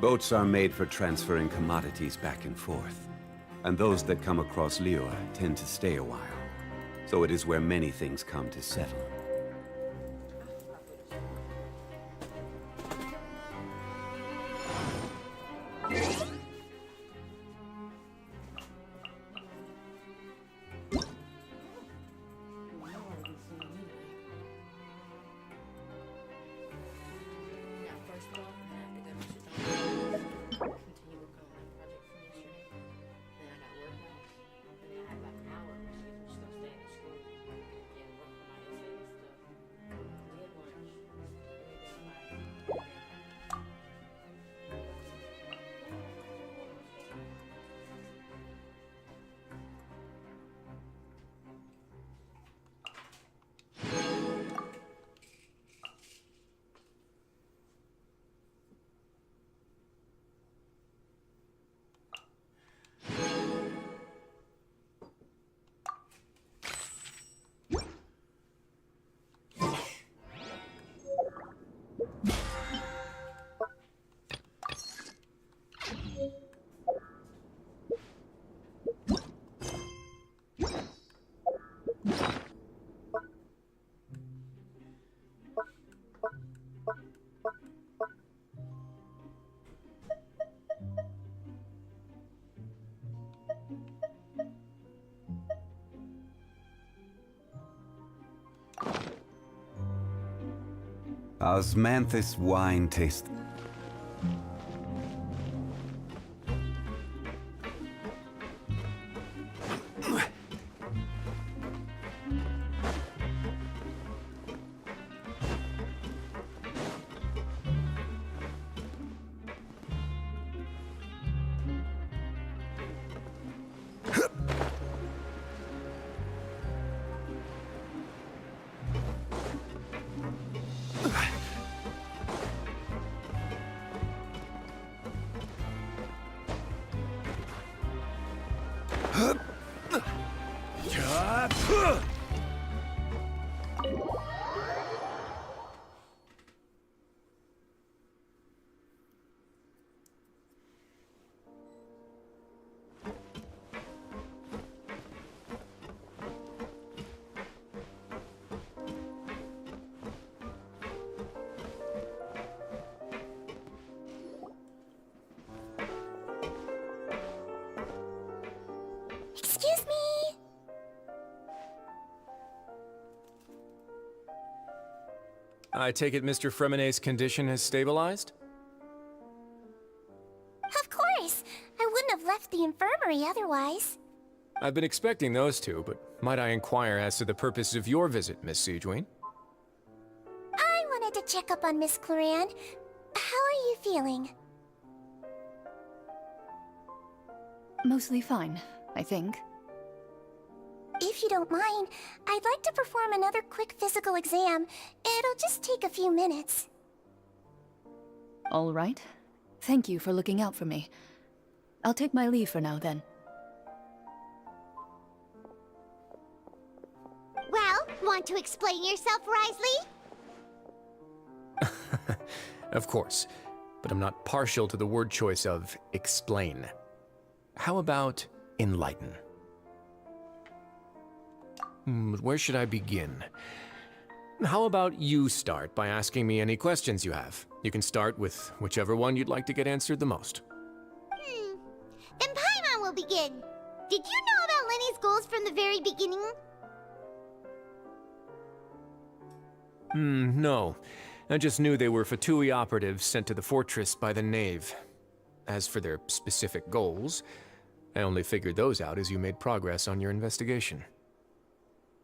Boats are made for transferring commodities back and forth, and those that come across Liyue tend to stay a while. So it is where many things come to settle. Osmanthus wine taste. Excuse me! I take it Mr. Fremonet's condition has stabilized? Of course! I wouldn't have left the infirmary otherwise. I've been expecting those two, but might I inquire as to the purpose of your visit, Miss Siegewien? I wanted to check up on Miss Cloran. How are you feeling? Mostly fine, I think. If you don't mind, I'd like to perform another quick physical exam. It'll just take a few minutes. All right. Thank you for looking out for me. I'll take my leave for now, then. Well, want to explain yourself, Wriothesley? Of course, but I'm not partial to the word choice of explain. How about enlighten? Where should I begin? How about you start by asking me any questions you have? You can start with whichever one you'd like to get answered the most. Then Paimon will begin. Did you know about Lenny's goals from the very beginning? No. I just knew they were Fatui operatives sent to the fortress by the Knave. As for their specific goals, I only figured those out as you made progress on your investigation.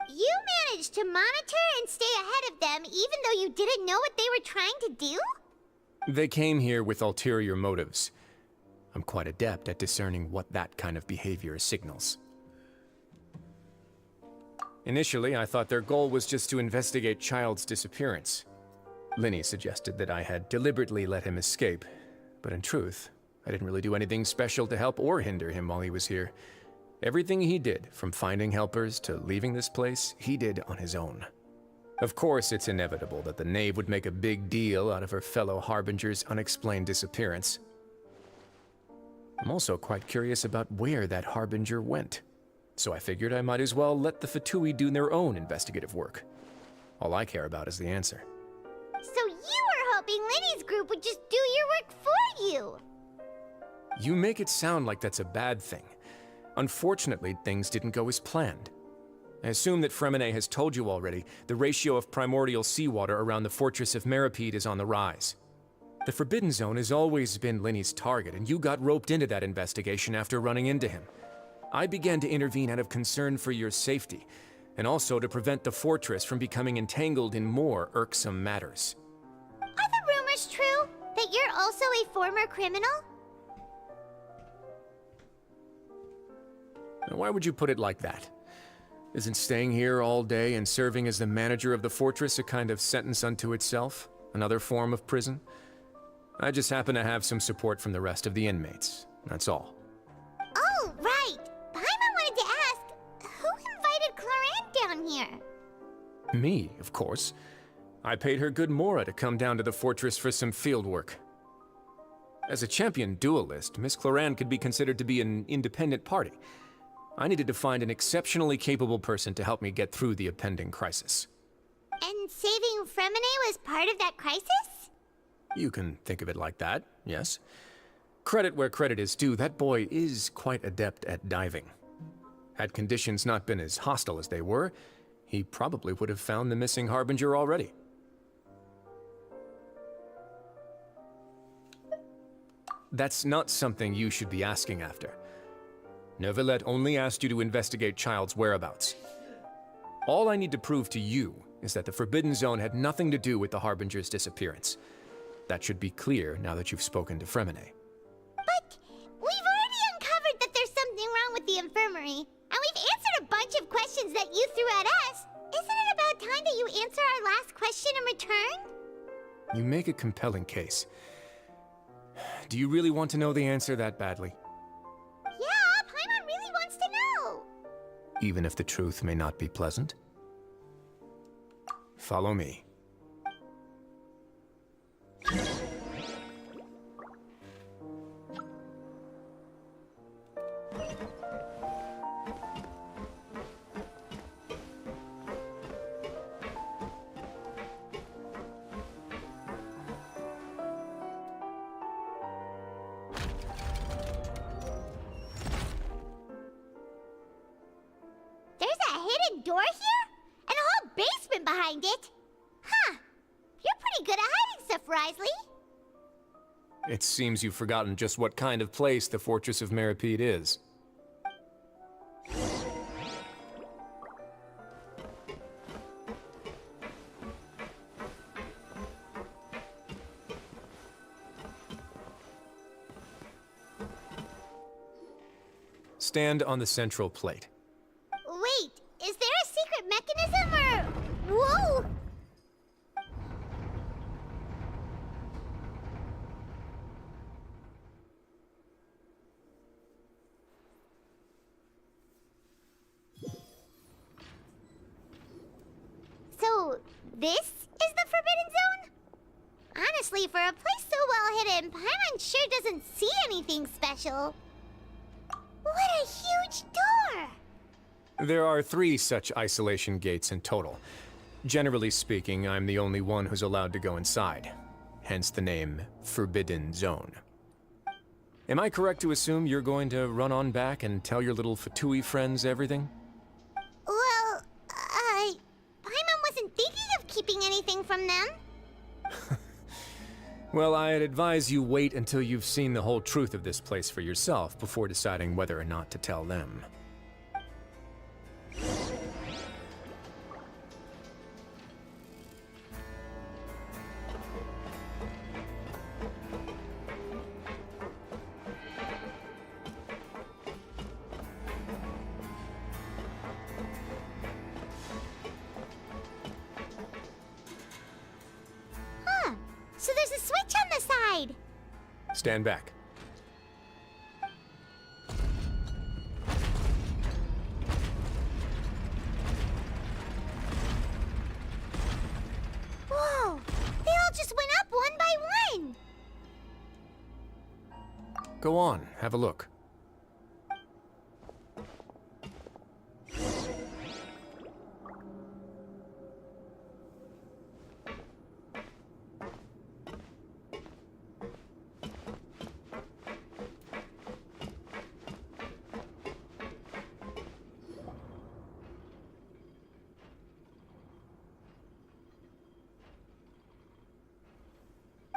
You managed to monitor and stay ahead of them even though you didn't know what they were trying to do? They came here with ulterior motives. I'm quite adept at discerning what that kind of behavior signals. Initially, I thought their goal was just to investigate Child's disappearance. Linny suggested that I had deliberately let him escape, but in truth, I didn't really do anything special to help or hinder him while he was here. Everything he did, from finding helpers to leaving this place, he did on his own. Of course, it's inevitable that the Knave would make a big deal out of her fellow Harbinger's unexplained disappearance. I'm also quite curious about where that Harbinger went. So I figured I might as well let the Fatui do their own investigative work. All I care about is the answer. So you were hoping Linny's group would just do your work for you! You make it sound like that's a bad thing. Unfortunately, things didn't go as planned. I assume that Fremine has told you already, the ratio of primordial seawater around the fortress of Meripede is on the rise. The Forbidden Zone has always been Linny's target, and you got roped into that investigation after running into him. I began to intervene out of concern for your safety, and also to prevent the fortress from becoming entangled in more irksome matters. Are the rumors true? That you're also a former criminal? Now, why would you put it like that? Isn't staying here all day and serving as the manager of the fortress a kind of sentence unto itself? Another form of prison? I just happen to have some support from the rest of the inmates. That's all. Oh, right! Paimon wanted to ask, who invited Clorant down here? Me, of course. I paid her good mora to come down to the fortress for some field work. As a champion duelist, Miss Cloran could be considered to be an independent party. I needed to find an exceptionally capable person to help me get through the impending crisis. And saving Fremine was part of that crisis? You can think of it like that, yes. Credit where credit is due, that boy is quite adept at diving. Had conditions not been as hostile as they were, he probably would have found the missing Harbinger already. That's not something you should be asking after. Neuvillette only asked you to investigate Child's whereabouts. All I need to prove to you is that the Forbidden Zone had nothing to do with the Harbinger's disappearance. That should be clear now that you've spoken to Fremine. But we've already uncovered that there's something wrong with the infirmary, and we've answered a bunch of questions that you threw at us. Isn't it about time that you answer our last question in return? You make a compelling case. Do you really want to know the answer that badly? Yeah, Paimon really wants to know. Even if the truth may not be pleasant? Follow me. There's a hidden door here? And a whole basement behind it? Huh. You're pretty good at hiding stuff, Risley. It seems you've forgotten just what kind of place the Fortress of Meripede is. Stand on the central plate. Wait, is there a secret mechanism or... Whoa! So, this is the Forbidden Zone? Honestly, for a place so well hidden, Paimon sure doesn't see anything special. What a huge door! There are 3 such isolation gates in total. Generally speaking, I'm the only one who's allowed to go inside. Hence the name Forbidden Zone. Am I correct to assume you're going to run on back and tell your little Fatui friends everything? Well, Paimon wasn't thinking of keeping anything from them. Well, I'd advise you wait until you've seen the whole truth of this place for yourself before deciding whether or not to tell them. So there's a switch on the side. Stand back. Whoa! They all just went up one by one. Go on, have a look.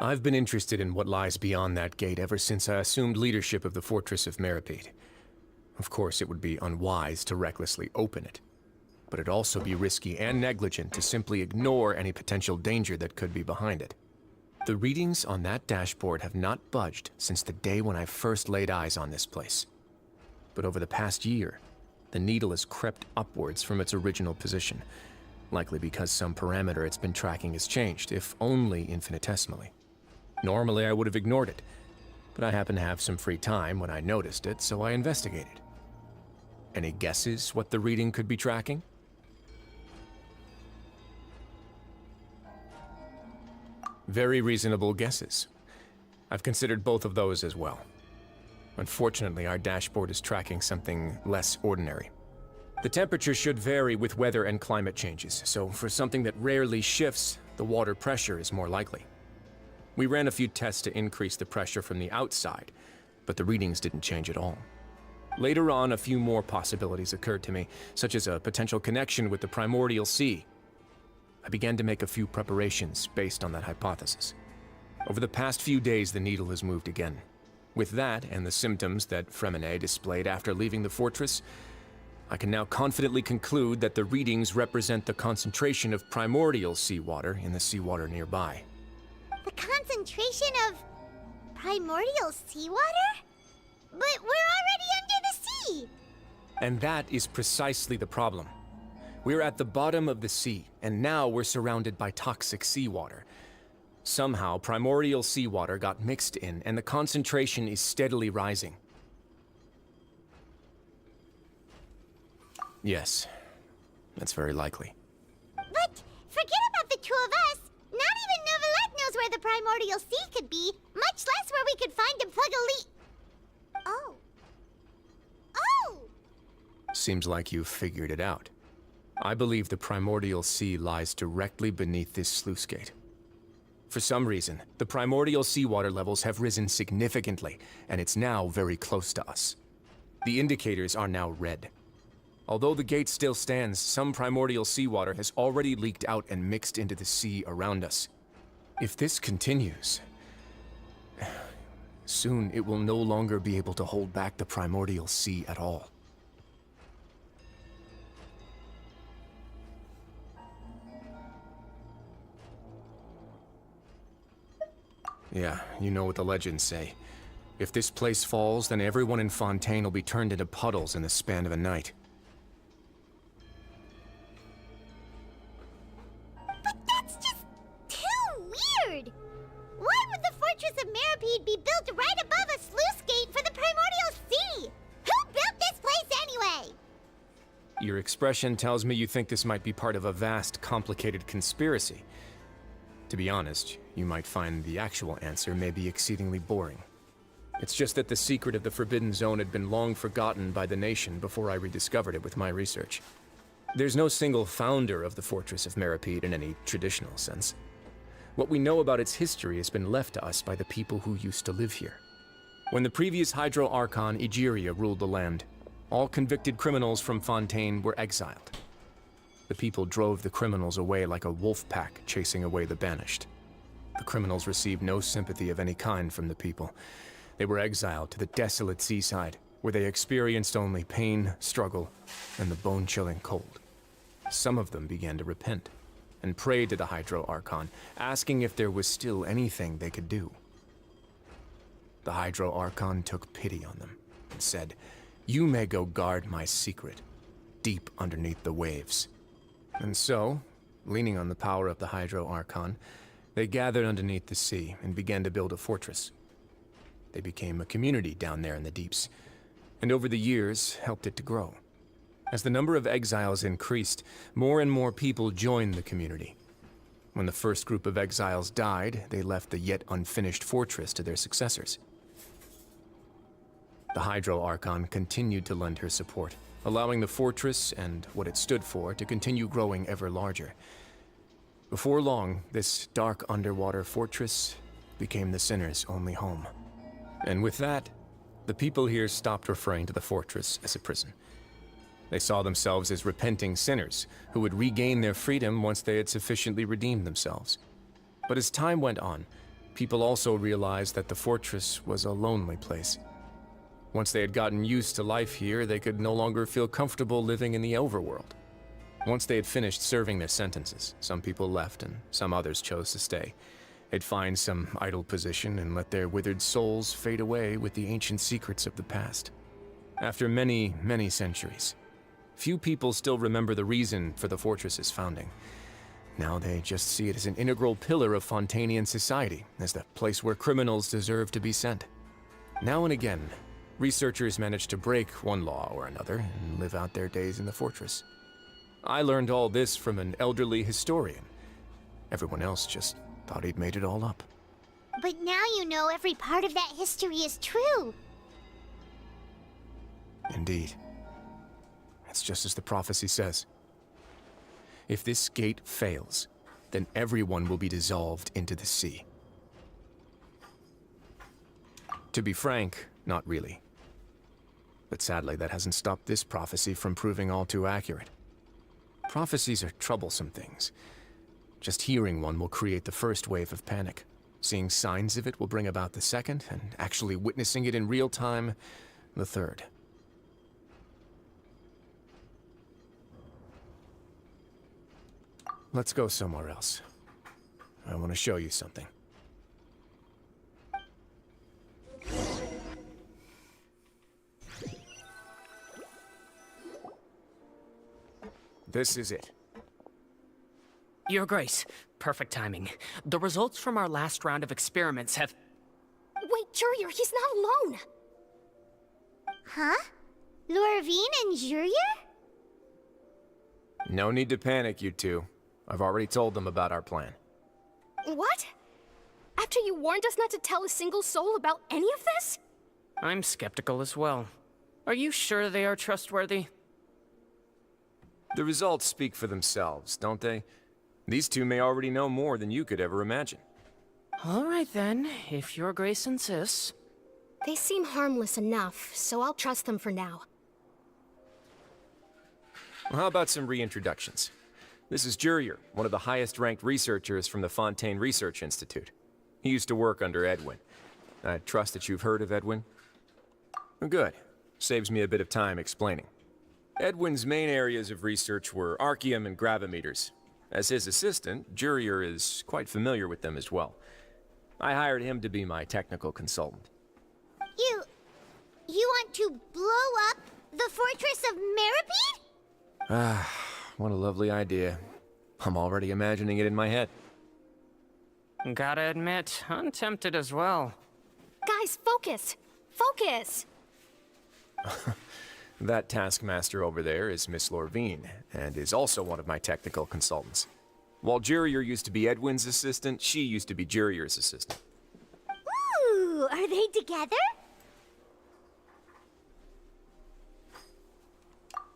I've been interested in what lies beyond that gate ever since I assumed leadership of the Fortress of Meripede. Of course, it would be unwise to recklessly open it, but it'd also be risky and negligent to simply ignore any potential danger that could be behind it. The readings on that dashboard have not budged since the day when I first laid eyes on this place. But over the past year, the needle has crept upwards from its original position, likely because some parameter it's been tracking has changed, if only infinitesimally. Normally, I would have ignored it, but I happened to have some free time when I noticed it, so I investigated. Any guesses what the reading could be tracking? Very reasonable guesses. I've considered both of those as well. Unfortunately, our dashboard is tracking something less ordinary. The temperature should vary with weather and climate changes, so for something that rarely shifts, the water pressure is more likely. We ran a few tests to increase the pressure from the outside, but the readings didn't change at all. Later on, a few more possibilities occurred to me, such as a potential connection with the primordial sea. I began to make a few preparations based on that hypothesis. Over the past few days, the needle has moved again. With that, and the symptoms that Fremine displayed after leaving the fortress, I can now confidently conclude that the readings represent the concentration of primordial seawater in the seawater nearby. The concentration of primordial seawater? But we're already under the sea! And that is precisely the problem. We're at the bottom of the sea, and now we're surrounded by toxic seawater. Somehow, primordial seawater got mixed in, and the concentration is steadily rising. Yes, that's very likely. But forget about the two of us! Not even Neuvillette knows where the primordial sea could be, much less where we could find and plug a leak. Oh. Oh! Seems like you've figured it out. I believe the primordial sea lies directly beneath this sluice gate. For some reason, the primordial seawater levels have risen significantly, and it's now very close to us. The indicators are now red. Although the gate still stands, some primordial seawater has already leaked out and mixed into the sea around us. If this continues, soon it will no longer be able to hold back the primordial sea at all. Yeah, you know what the legends say. If this place falls, then everyone in Fontaine will be turned into puddles in the span of a night. But that's just too weird! Why would the Fortress of Meripede be built right above a sluice gate for the primordial sea? Who built this place anyway? Your expression tells me you think this might be part of a vast, complicated conspiracy. To be honest, you might find the actual answer may be exceedingly boring. It's just that the secret of the Forbidden Zone had been long forgotten by the nation before I rediscovered it with my research. There's no single founder of the Fortress of Meripede in any traditional sense. What we know about its history has been left to us by the people who used to live here. When the previous Hydro Archon Egeria ruled the land, all convicted criminals from Fontaine were exiled. The people drove the criminals away like a wolf pack chasing away the banished. The criminals received no sympathy of any kind from the people. They were exiled to the desolate seaside, where they experienced only pain, struggle, and the bone-chilling cold. Some of them began to repent, and prayed to the Hydro Archon, asking if there was still anything they could do. The Hydro Archon took pity on them, and said, "You may go guard my secret, deep underneath the waves." And so, leaning on the power of the Hydro Archon, they gathered underneath the sea and began to build a fortress. They became a community down there in the deeps, and over the years helped it to grow. As the number of exiles increased, more and more people joined the community. When the first group of exiles died, they left the yet unfinished fortress to their successors. The Hydro Archon continued to lend her support, allowing the fortress and what it stood for to continue growing ever larger. Before long, this dark underwater fortress became the Sinner's only home. And with that, the people here stopped referring to the fortress as a prison. They saw themselves as repenting sinners who would regain their freedom once they had sufficiently redeemed themselves. But as time went on, people also realized that the fortress was a lonely place. Once they had gotten used to life here, they could no longer feel comfortable living in the overworld. Once they had finished serving their sentences, some people left and some others chose to stay. They'd find some idle position and let their withered souls fade away with the ancient secrets of the past. After many, many centuries, few people still remember the reason for the fortress's founding. Now they just see it as an integral pillar of Fontanian society, as the place where criminals deserve to be sent. Now and again, researchers manage to break one law or another and live out their days in the fortress. I learned all this from an elderly historian. Everyone else just thought he'd made it all up. But now you know every part of that history is true. Indeed. It's just as the prophecy says. If this gate fails, then everyone will be dissolved into the sea. To be frank, not really. But sadly, that hasn't stopped this prophecy from proving all too accurate. Prophecies are troublesome things. Just hearing one will create the first wave of panic. Seeing signs of it will bring about the second, and actually witnessing it in real time, the third. Let's go somewhere else. I want to show you something. This is it. Your Grace, perfect timing. The results from our last round of experiments have... Wait, Jurier, he's not alone! Huh? Lorvine and Jurier? No need to panic, you two. I've already told them about our plan. What? After you warned us not to tell a single soul about any of this? I'm skeptical as well. Are you sure they are trustworthy? The results speak for themselves, don't they? These two may already know more than you could ever imagine. All right then, if Your Grace insists. They seem harmless enough, so I'll trust them for now. Well, how about some reintroductions? This is Jurier, one of the highest-ranked researchers from the Fontaine Research Institute. He used to work under Edwin. I trust that you've heard of Edwin? Good. Saves me a bit of time explaining. Edwin's main areas of research were archaeum and gravimeters. As his assistant, Jurier is quite familiar with them as well. I hired him to be my technical consultant. You want to blow up the fortress of Meripede? Ah, what a lovely idea. I'm already imagining it in my head. Gotta admit, I'm tempted as well. Guys, focus! Focus! That taskmaster over there is Miss Lorvine, and is also one of my technical consultants. While Jurier used to be Edwin's assistant, she used to be Jurier's assistant. Ooh, are they together?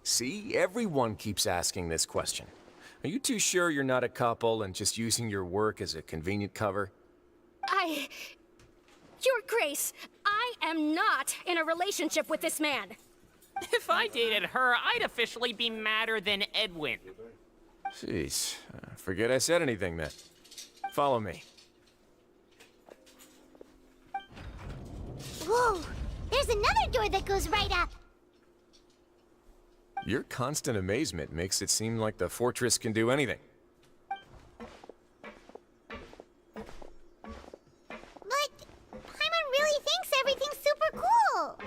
See, everyone keeps asking this question. Are you too sure you're not a couple and just using your work as a convenient cover? Your Grace, I am not in a relationship with this man. If I dated her, I'd officially be madder than Edwin. Jeez, forget I said anything then. Follow me. Whoa, there's another door that goes right up. Your constant amazement makes it seem like the fortress can do anything. But Paimon really thinks everything's super cool.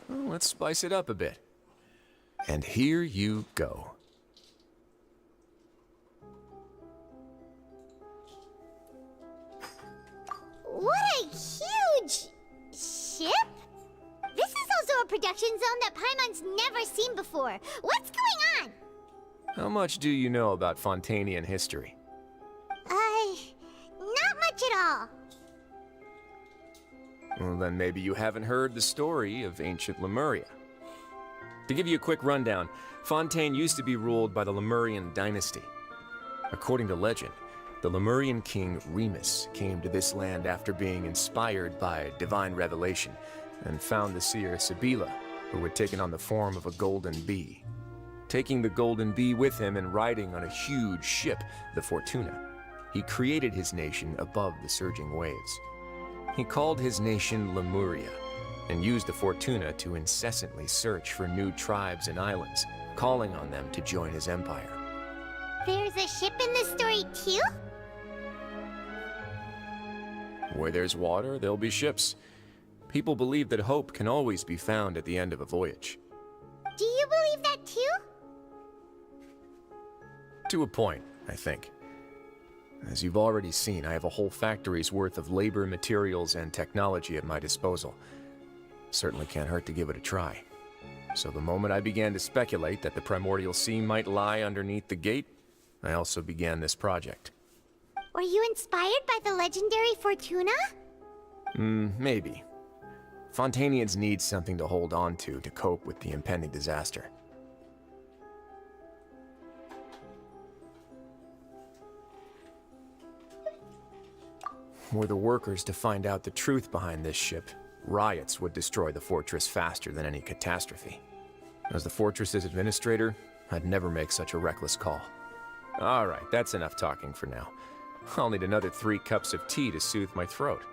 Well, let's spice it up a bit. And here you go. What a huge ship! This is also a production zone that Paimon's never seen before. What's going on? How much do you know about Fontanian history? Well, then maybe you haven't heard the story of ancient Lemuria. To give you a quick rundown, Fontaine used to be ruled by the Lemurian dynasty. According to legend, the Lemurian king Remus came to this land after being inspired by divine revelation and found the seer Sibila, who had taken on the form of a golden bee. Taking the golden bee with him and riding on a huge ship, the Fortuna, he created his nation above the surging waves. He called his nation Lemuria and used the Fortuna to incessantly search for new tribes and islands, calling on them to join his empire. There's a ship in this story too? Where there's water, there'll be ships. People believe that hope can always be found at the end of a voyage. Do you believe that too? To a point, I think. As you've already seen, I have a whole factory's worth of labor, materials, and technology at my disposal. Certainly can't hurt to give it a try. So the moment I began to speculate that the primordial sea might lie underneath the gate, I also began this project. Were you inspired by the legendary Fortuna? Maybe. Fontainians need something to hold on to cope with the impending disaster. Were the workers to find out the truth behind this ship, riots would destroy the fortress faster than any catastrophe. As the fortress's administrator, I'd never make such a reckless call. All right, that's enough talking for now. I'll need another 3 cups of tea to soothe my throat.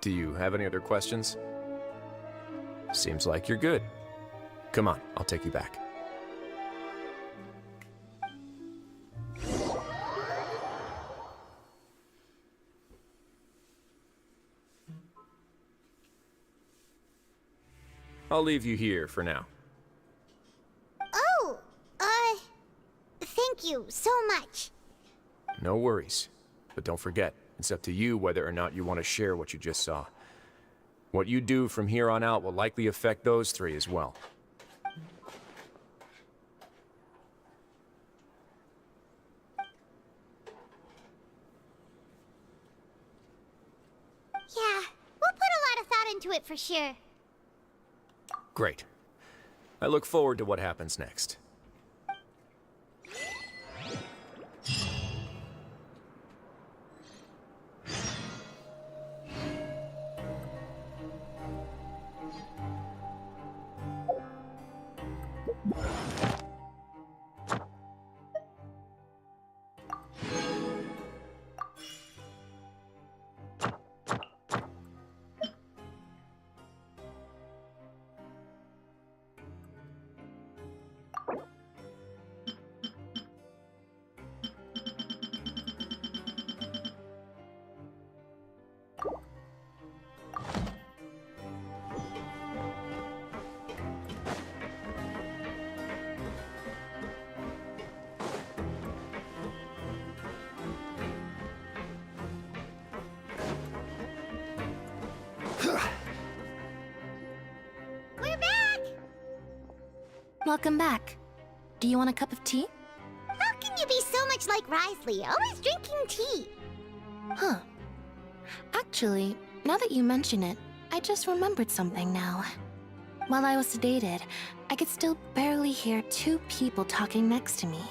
Do you have any other questions? Seems like you're good. Come on, I'll take you back. I'll leave you here for now. Oh, thank you so much. No worries. But don't forget, it's up to you whether or not you want to share what you just saw. What you do from here on out will likely affect those 3 as well. Yeah, we'll put a lot of thought into it for sure. Great. I look forward to what happens next. We're back! Welcome back. Do you want a cup of tea? How can you be so much like Risley, always drinking tea? Huh. Actually, now that you mention it, I just remembered something now. While I was sedated, I could still barely hear 2 people talking next to me.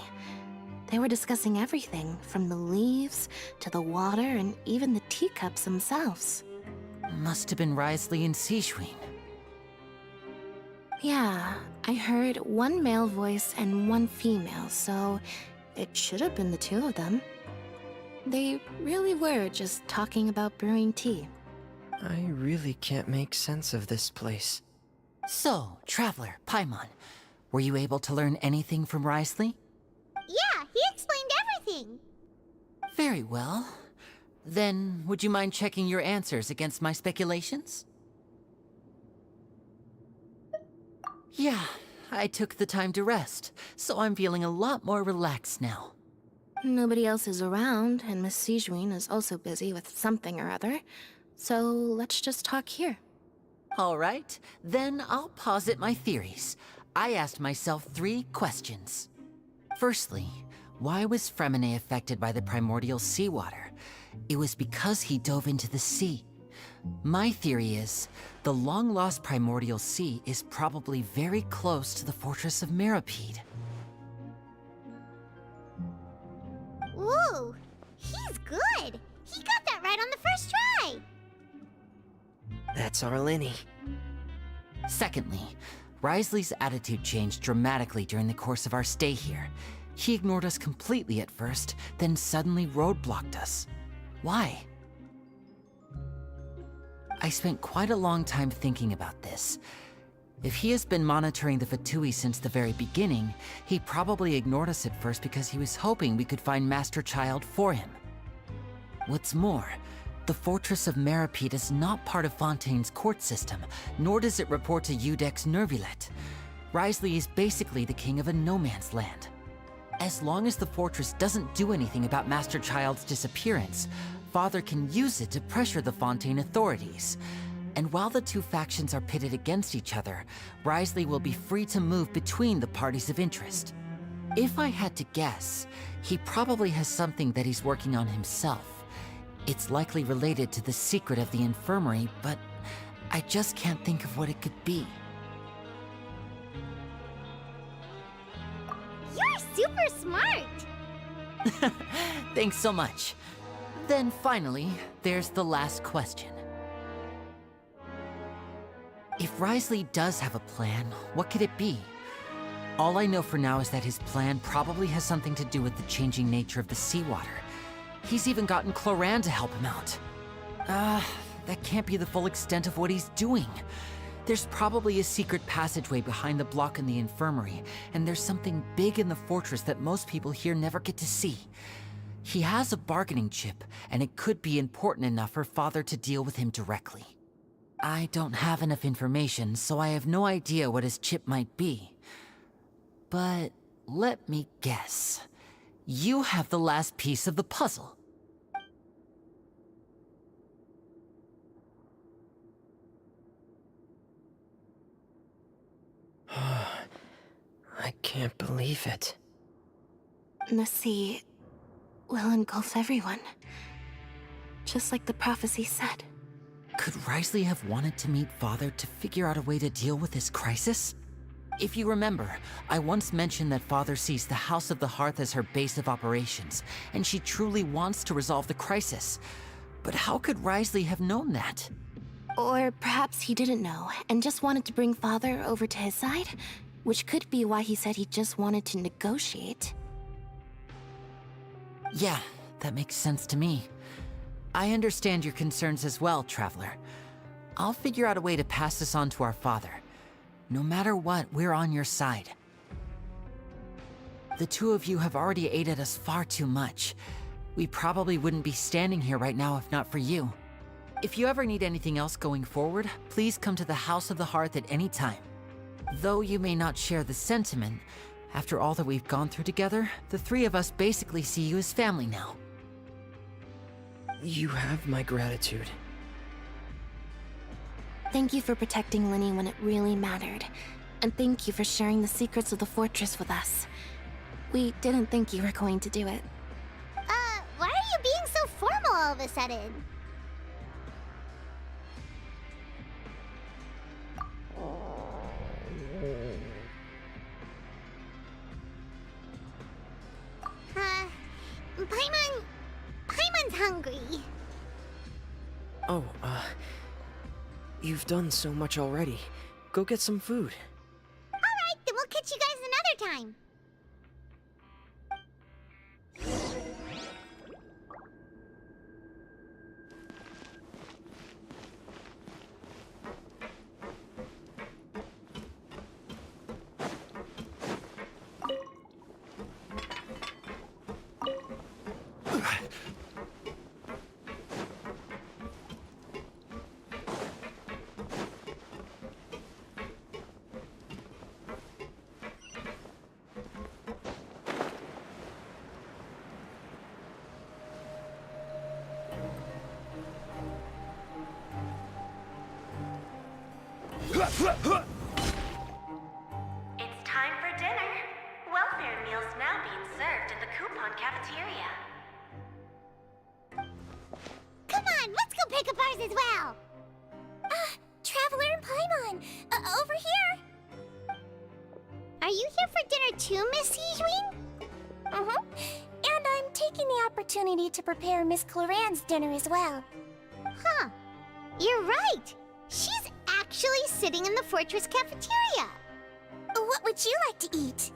They were discussing everything, from the leaves to the water and even the teacups themselves. Must have been Risley and Sijwin. Yeah, I heard 1 male voice and 1 female, so it should have been the 2 of them. They really were just talking about brewing tea. I really can't make sense of this place. So, Traveler, Paimon, were you able to learn anything from Risley? Yeah, he explained everything. Very well. Then, would you mind checking your answers against my speculations? Yeah, I took the time to rest, so I'm feeling a lot more relaxed now. Nobody else is around, and Miss Sijwin is also busy with something or other, so let's just talk here. All right, then I'll posit my theories. I asked myself 3 questions. Firstly, why was Fremine affected by the primordial seawater? It was because he dove into the sea. My theory is, the long-lost Primordial Sea is probably very close to the Fortress of Meripede. Ooh, he's good. He got that right on the first try. That's our Linny. Secondly, Risley's attitude changed dramatically during the course of our stay here. He ignored us completely at first, then suddenly roadblocked us. Why? I spent quite a long time thinking about this. If he has been monitoring the Fatui since the very beginning, he probably ignored us at first because he was hoping we could find Master Child for him. What's more, the Fortress of Meripede is not part of Fontaine's court system, nor does it report to Udex Nervulet. Risley is basically the king of a no-man's land. As long as the fortress doesn't do anything about Master Child's disappearance, Father can use it to pressure the Fontaine authorities. And while the two factions are pitted against each other, Risley will be free to move between the parties of interest. If I had to guess, he probably has something that he's working on himself. It's likely related to the secret of the infirmary, but I just can't think of what it could be. You're super smart. Thanks so much. Then finally, there's the last question. If Risley does have a plan, what could it be? All I know for now is that his plan probably has something to do with the changing nature of the seawater. He's even gotten Cloran to help him out. That can't be the full extent of what he's doing. There's probably a secret passageway behind the block in the infirmary, and there's something big in the fortress that most people here never get to see. He has a bargaining chip, and it could be important enough for Father to deal with him directly. I don't have enough information, so I have no idea what his chip might be. But let me guess. You have the last piece of the puzzle. I can't believe it. The sea will engulf everyone. Just like the prophecy said. Could Risley have wanted to meet Father to figure out a way to deal with this crisis? If you remember, I once mentioned that Father sees the House of the Hearth as her base of operations, and she truly wants to resolve the crisis. But how could Risley have known that? Or perhaps he didn't know, and just wanted to bring Father over to his side? Which could be why he said he just wanted to negotiate. Yeah, that makes sense to me. I understand your concerns as well, Traveler. I'll figure out a way to pass this on to our father. No matter what, we're on your side. The two of you have already aided us far too much. We probably wouldn't be standing here right now if not for you. If you ever need anything else going forward, please come to the House of the Hearth at any time. Though you may not share the sentiment, after all that we've gone through together, the three of us basically see you as family now. You have my gratitude. Thank you for protecting Linny when it really mattered. And thank you for sharing the secrets of the fortress with us. We didn't think you were going to do it. Why are you being so formal all of a sudden? Paimon's hungry. Oh, you've done so much already. Go get some food. Alright, then we'll catch you guys another time. It's time for dinner. Welfare meals now being served in the coupon cafeteria. Come on, let's go pick up ours as well. Traveler and Paimon! Over here! Are you here for dinner too, Miss Sijwin? Mm-hmm. And I'm taking the opportunity to prepare Miss Cloran's dinner as well. Huh. You're right. She's actually sitting in the fortress cafeteria. What would you like to eat?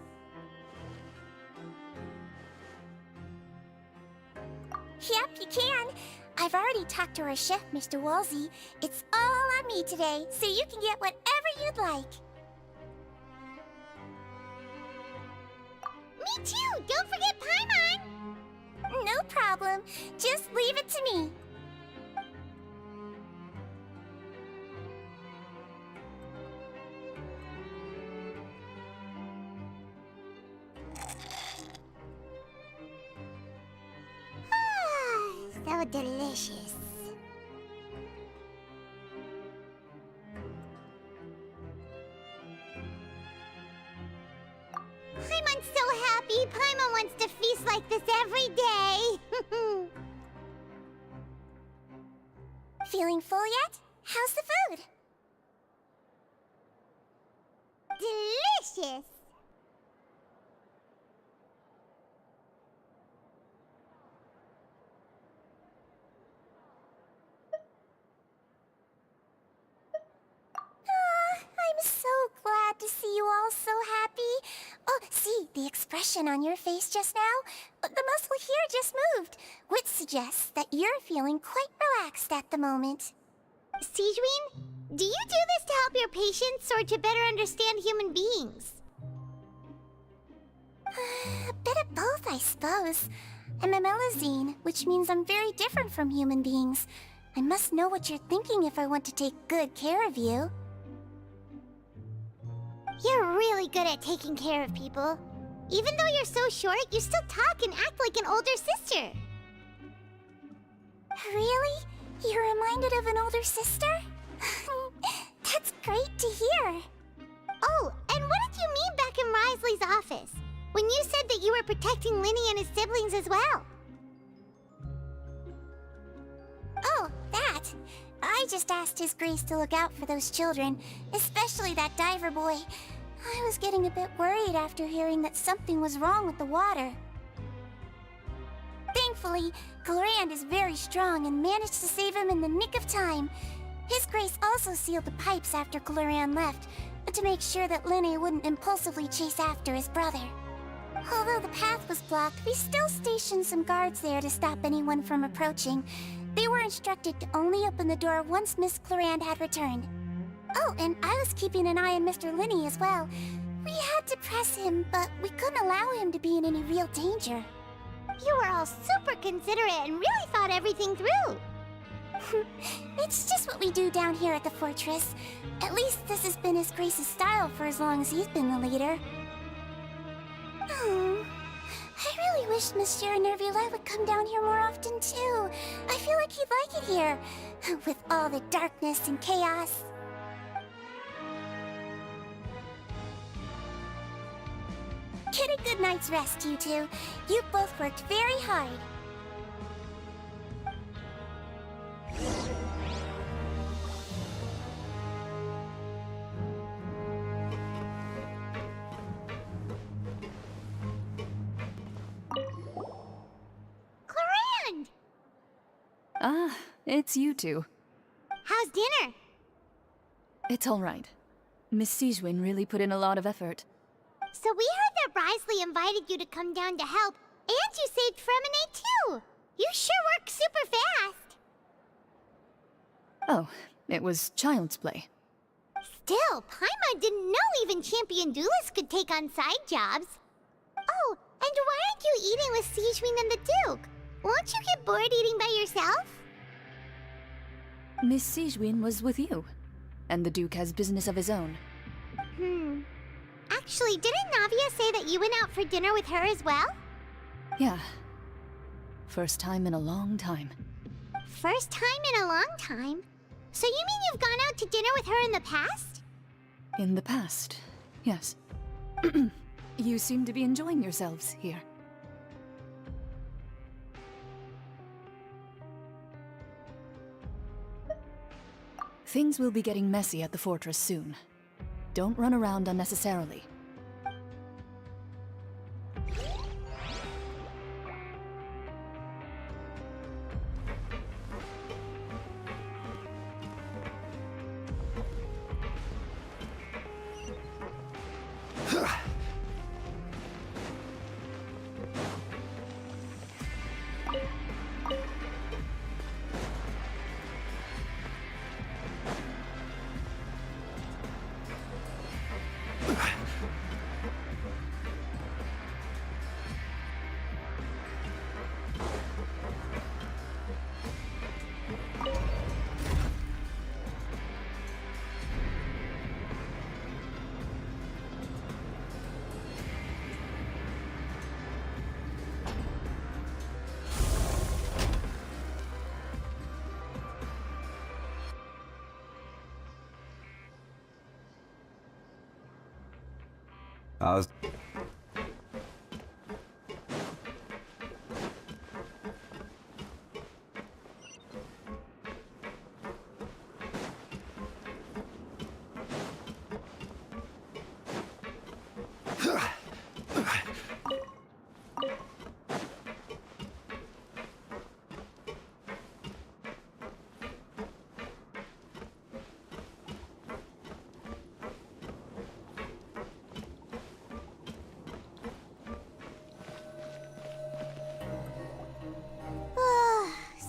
Yep, you can. I've already talked to our chef, Mr. Wolsey. It's all on me today, so you can get whatever you'd like. Me too! Don't forget Paimon! No problem. Just leave it to me. So delicious. Paimon's so happy. Paimon wants to feast like this every day. Feeling full yet? How's the food? Delicious. I'm so glad to see you all so happy. Oh, see, the expression on your face just now? The muscle here just moved, which suggests that you're feeling quite relaxed at the moment. Sijwin, do you do this to help your patients or to better understand human beings? A bit of both, I suppose. I'm a Melazine, which means I'm very different from human beings. I must know what you're thinking if I want to take good care of you. You're really good at taking care of people. Even though you're so short, you still talk and act like an older sister. Really? You're reminded of an older sister? That's great to hear. Oh, and what did you mean back in Risley's office? When you said that you were protecting Linny and his siblings as well? Oh, that. I just asked His Grace to look out for those children, especially that diver boy. I was getting a bit worried after hearing that something was wrong with the water. Thankfully, Clorand is very strong and managed to save him in the nick of time. His Grace also sealed the pipes after Clorand left, to make sure that Linny wouldn't impulsively chase after his brother. Although the path was blocked, we still stationed some guards there to stop anyone from approaching. They were instructed to only open the door once Miss Clorand had returned. Oh, and I was keeping an eye on Mr. Linny as well. We had to press him, but we couldn't allow him to be in any real danger. You were all super considerate and really thought everything through. It's just what we do down here at the fortress. At least this has been His Grace's style for as long as he's been the leader. I really wish Monsieur Nervula would come down here more often too. I feel like he'd like it here, with all the darkness and chaos. Get a good night's rest, you two. You've both worked very hard. Clorand! Ah, it's you two. How's dinner? It's all right. Miss Sijwin really put in a lot of effort. So we heard that Risley invited you to come down to help, and you saved Fremine too! You sure work super fast! Oh, it was child's play. Still, Paimon didn't know even champion duelists could take on side jobs. Oh, and why aren't you eating with Sijwin and the Duke? Won't you get bored eating by yourself? Miss Sijwin was with you, and the Duke has business of his own. Actually, didn't Navia say that you went out for dinner with her as well? Yeah. First time in a long time. First time in a long time? So you mean you've gone out to dinner with her in the past? In the past, yes. You seem to be enjoying yourselves here. Things will be getting messy at the fortress soon. Don't run around unnecessarily. How's...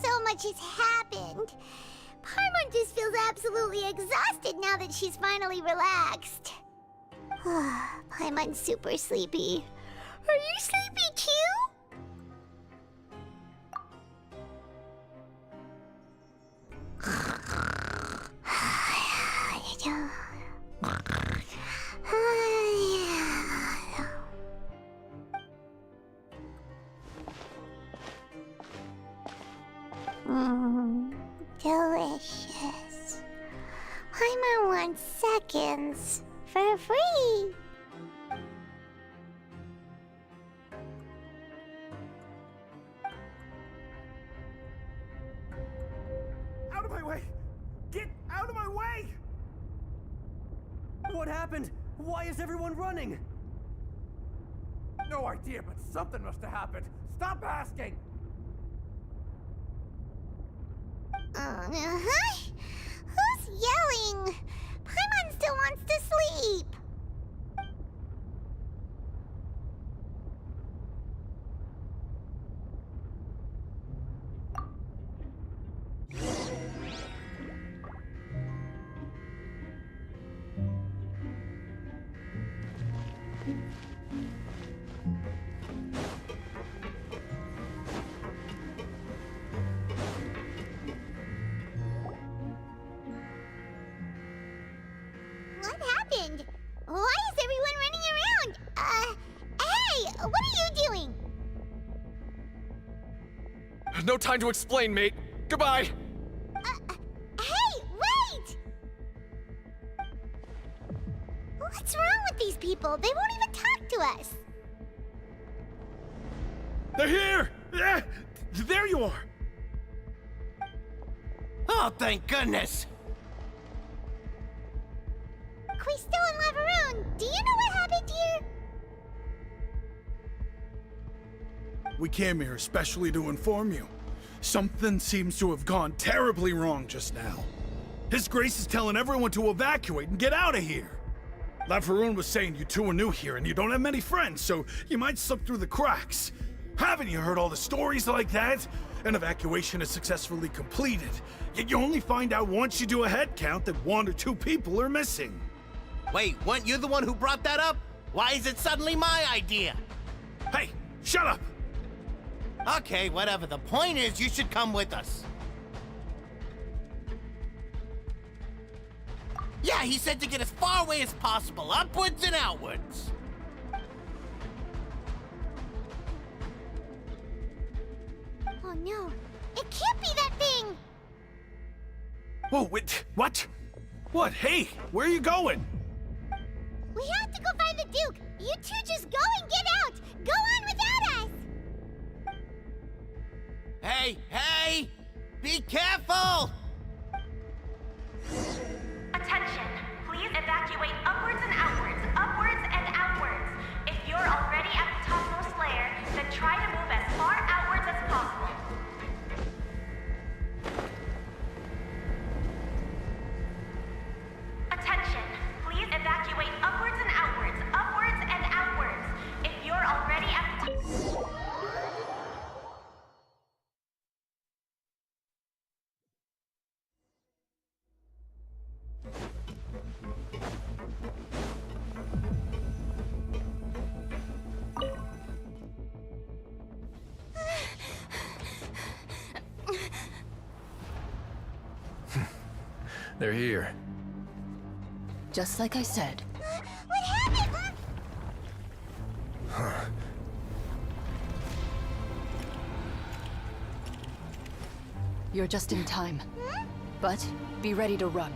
So much has happened. Paimon just feels absolutely exhausted now that she's finally relaxed. Paimon's super sleepy. Are you sleepy too? Delicious. Paimon wants seconds for free. Out of my way! Get out of my way! What happened? Why is everyone running? No idea, but something must have happened. Stop asking! Who's yelling? Paimon still wants to sleep. What happened? Why is everyone running around? Hey, what are you doing? No time to explain, mate. Goodbye! Hey, wait! What's wrong with these people? They won't even talk to us. They're here! There you are! Oh, thank goodness! Quisto and Laveroon, do you know what happened here? We came here especially to inform you. Something seems to have gone terribly wrong just now. His Grace is telling everyone to evacuate and get out of here. Laveroon was saying you two are new here and you don't have many friends, so you might slip through the cracks. Haven't you heard all the stories like that? An evacuation is successfully completed, yet you only find out once you do a head count that 1 or 2 people are missing. Wait, weren't you the one who brought that up? Why is it suddenly my idea? Hey, shut up! Okay, whatever. The point is, you should come with us. Yeah, he said to get as far away as possible, upwards and outwards. Oh no, it can't be that thing! Whoa, wait, what? What? Hey, where are you going? We have to go find the Duke! You two just go and get out! Go on without us! Hey, hey! Be careful! Attention, please evacuate upwards and outwards, upwards and outwards. If you're already at the topmost layer, then try to move as far outwards as possible. Attention, please evacuate upwards and outwards, upwards and outwards. If you're already at the top. They're here. Just like I said. What happened? You're just in time. But be ready to run.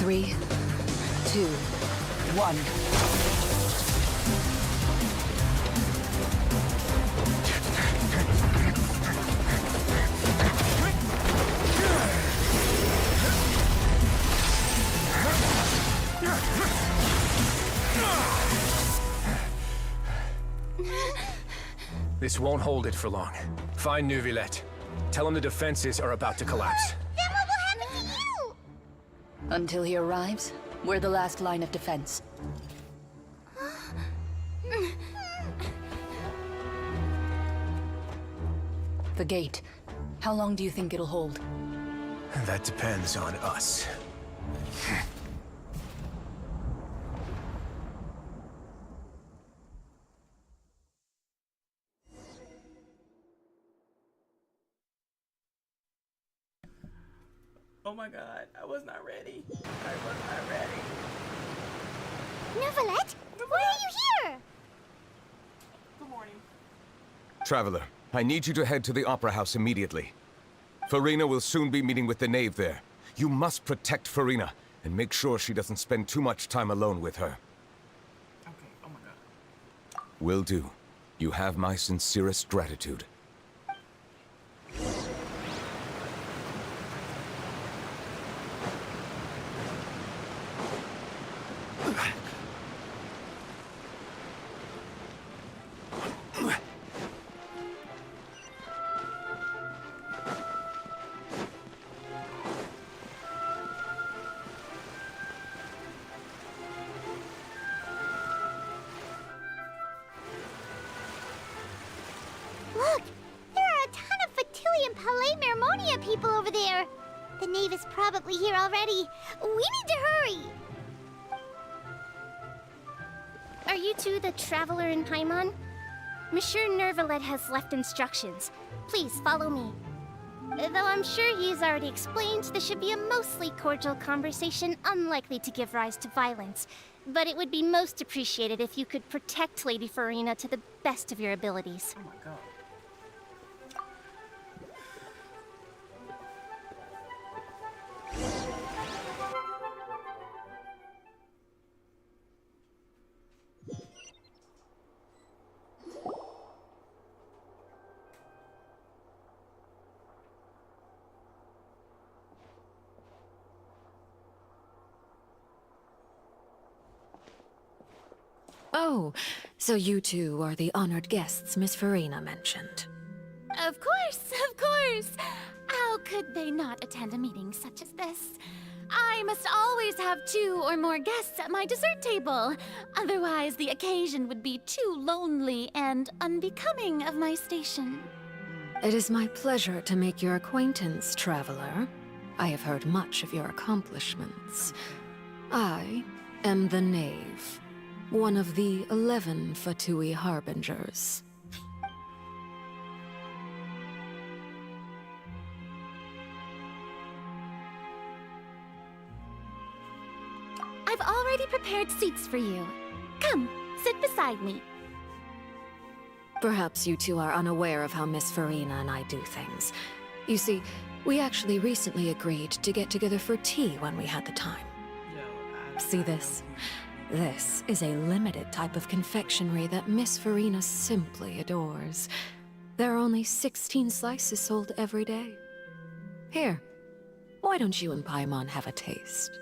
Three, two, one. This won't hold it for long. Find Neuvillette. Tell him the defenses are about to collapse. Then what will happen to you? Until he arrives, we're the last line of defense. The gate. How long do you think it'll hold? That depends on us. Oh my god, I was not ready. I was not ready. Neuvillette? Why are you here? Good morning. Traveler, I need you to head to the Opera House immediately. Farina will soon be meeting with the knave there. You must protect Farina, and make sure she doesn't spend too much time alone with her. Okay, oh my god. Will do. You have my sincerest gratitude. Look! There are a ton of Fatui and Palais Mermonia people over there! The knave is probably here already. We need to hurry! Are you two the traveler in Paimon? Monsieur Neuvillette has left instructions. Please follow me. Though I'm sure he's already explained, this should be a mostly cordial conversation, unlikely to give rise to violence. But it would be most appreciated if you could protect Lady Farina to the best of your abilities. Oh my god. Oh, so you two are the honored guests Miss Farina mentioned. Of course, of course. How could they not attend a meeting such as this? I must always have 2 or more guests at my dessert table. Otherwise, the occasion would be too lonely and unbecoming of my station. It is my pleasure to make your acquaintance, traveler. I have heard much of your accomplishments. I am the Knave, one of the 11 Fatui Harbingers. I've already prepared seats for you. Come, sit beside me. Perhaps you two are unaware of how Miss Farina and I do things. You see, we actually recently agreed to get together for tea when we had the time. See this? This is a limited type of confectionery that Miss Farina simply adores. There are only 16 slices sold every day. Here, why don't you and Paimon have a taste?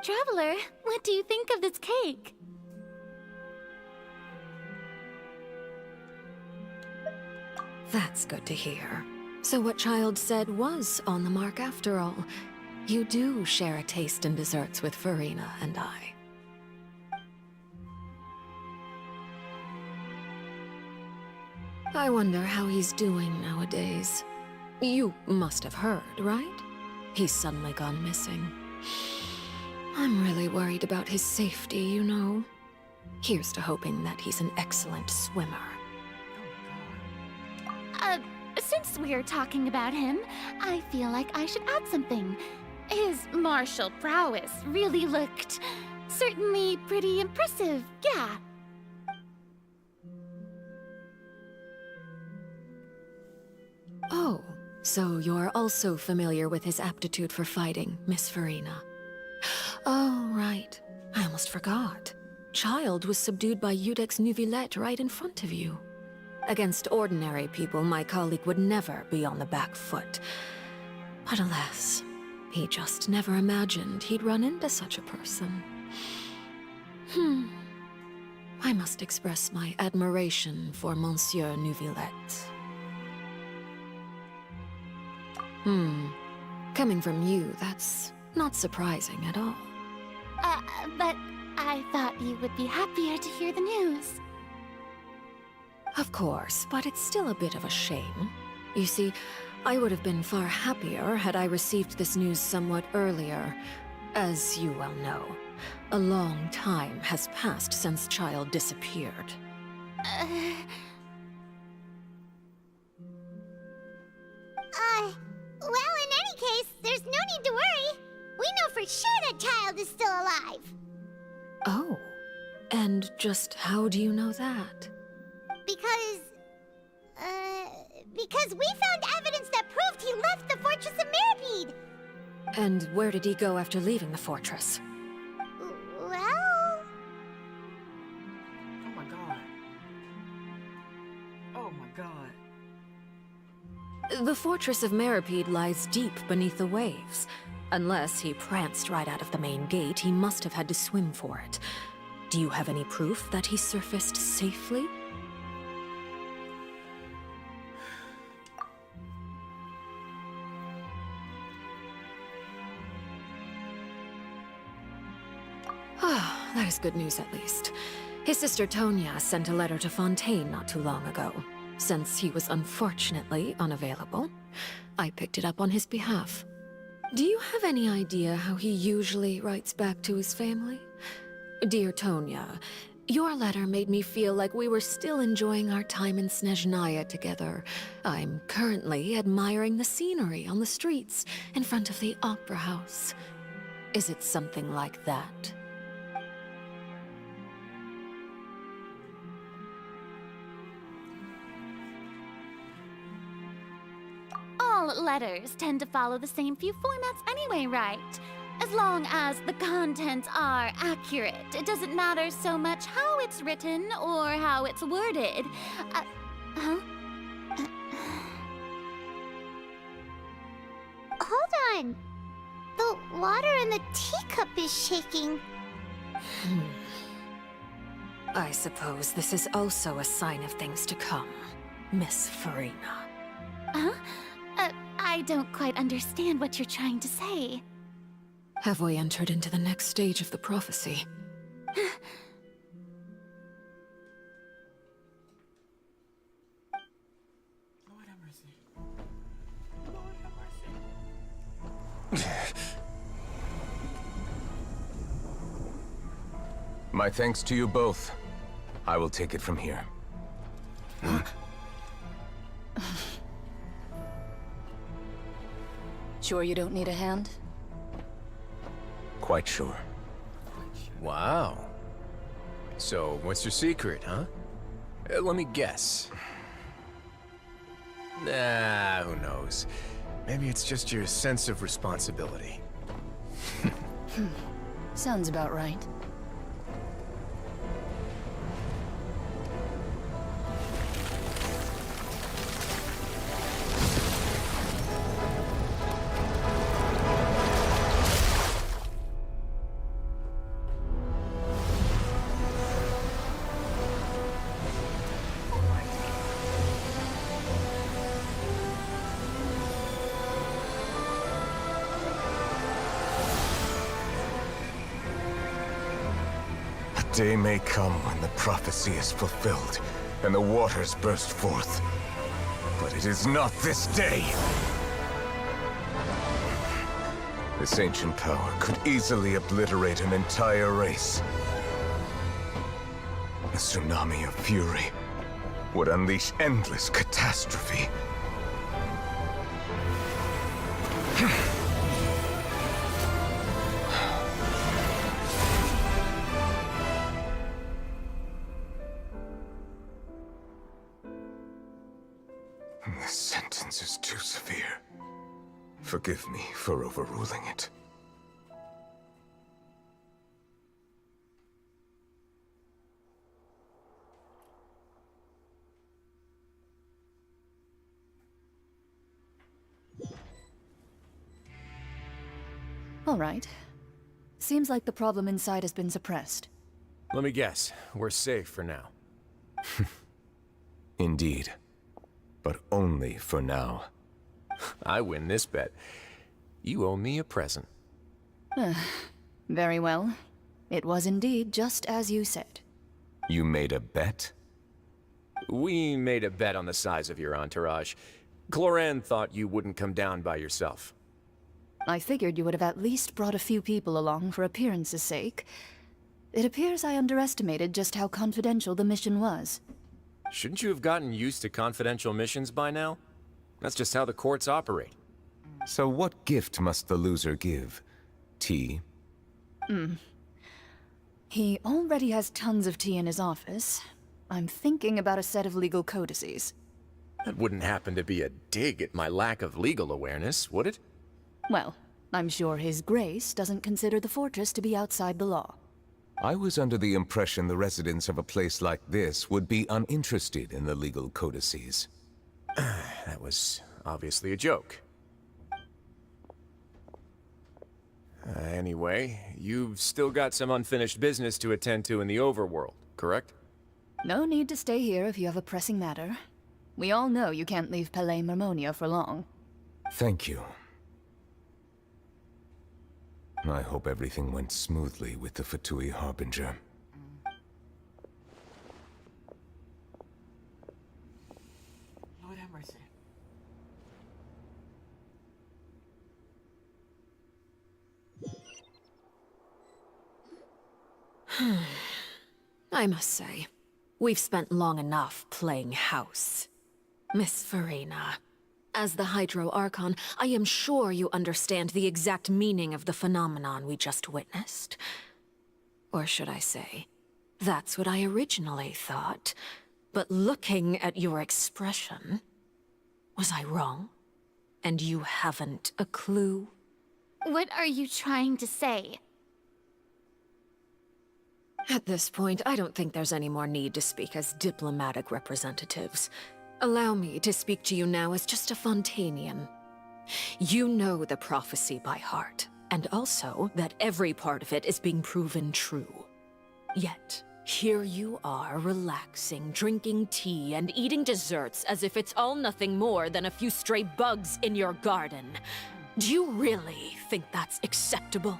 Traveler, what do you think of this cake? That's good to hear. So what Child said was on the mark after all. You do share a taste in desserts with Farina and I. I wonder how he's doing nowadays. You must have heard, right? He's suddenly gone missing. I'm really worried about his safety, you know. Here's to hoping that he's an excellent swimmer. Since we're talking about him, I feel like I should add something. His martial prowess really looked certainly pretty impressive, yeah. Oh, so you're also familiar with his aptitude for fighting, Miss Farina. Oh, right. I almost forgot. Child was subdued by Udex Nuvilette right in front of you. Against ordinary people, my colleague would never be on the back foot. But alas, he just never imagined he'd run into such a person. I must express my admiration for Monsieur Nuvilette. Coming from you, that's not surprising at all. But I thought you would be happier to hear the news. Of course, but it's still a bit of a shame. You see, I would have been far happier had I received this news somewhat earlier. As you well know, a long time has passed since Child disappeared. Well, in any case, there's no need to worry. We know for sure that Child is still alive. Oh, and just how do you know that? Because we found evidence that proved he left the Fortress of Mirapede. And where did he go after leaving the fortress? Well... Oh my god. Oh my god. The Fortress of Mirapede lies deep beneath the waves. Unless he pranced right out of the main gate, he must have had to swim for it. Do you have any proof that he surfaced safely? That is good news, at least. His sister Tonya sent a letter to Fontaine not too long ago. Since he was unfortunately unavailable, I picked it up on his behalf. Do you have any idea how he usually writes back to his family? Dear Tonya, your letter made me feel like we were still enjoying our time in Snezhnaya together. I'm currently admiring the scenery on the streets in front of the Opera House. Is it something like that? All letters tend to follow the same few formats anyway, right? As long as the contents are accurate, it doesn't matter so much how it's written or how it's worded. Hold on. The water in the teacup is shaking. I suppose this is also a sign of things to come, Miss Farina. Huh? I don't quite understand what you're trying to say. Have we entered into the next stage of the prophecy? My thanks to you both. I will take it from here. Sure you don't need a hand? Quite sure. Wow. So, what's your secret, huh? Let me guess. Nah, who knows? Maybe it's just your sense of responsibility. Sounds about right. Day may come when the prophecy is fulfilled, and the waters burst forth. But it is not this day! This ancient power could easily obliterate an entire race. A tsunami of fury would unleash endless catastrophe. This sentence is too severe. Forgive me for overruling it. All right. Seems like the problem inside has been suppressed. Let me guess. We're safe for now. Indeed. But only for now. I win this bet. You owe me a present. Very well. It was indeed just as you said. You made a bet? We made a bet on the size of your entourage. Cloran thought you wouldn't come down by yourself. I figured you would have at least brought a few people along for appearance's sake. It appears I underestimated just how confidential the mission was. Shouldn't you have gotten used to confidential missions by now? That's just how the courts operate. So what gift must the loser give? Tea? He already has tons of tea in his office. I'm thinking about a set of legal codices. That wouldn't happen to be a dig at my lack of legal awareness, would it? Well, I'm sure His Grace doesn't consider the fortress to be outside the law. I was under the impression the residents of a place like this would be uninterested in the legal codices. That was obviously a joke. Anyway, you've still got some unfinished business to attend to in the overworld, correct? No need to stay here if you have a pressing matter. We all know you can't leave Palais Marmonia for long. Thank you. I hope everything went smoothly with the Fatui Harbinger. Lord have mercy. I must say, we've spent long enough playing house. Miss Farina, as the Hydro Archon, I am sure you understand the exact meaning of the phenomenon we just witnessed. Or should I say, that's what I originally thought. But looking at your expression, was I wrong? And you haven't a clue? What are you trying to say? At this point, I don't think there's any more need to speak as diplomatic representatives. Allow me to speak to you now as just a Fontanian. You know the prophecy by heart, and also that every part of it is being proven true. Yet, here you are relaxing, drinking tea, and eating desserts as if it's all nothing more than a few stray bugs in your garden. Do you really think that's acceptable?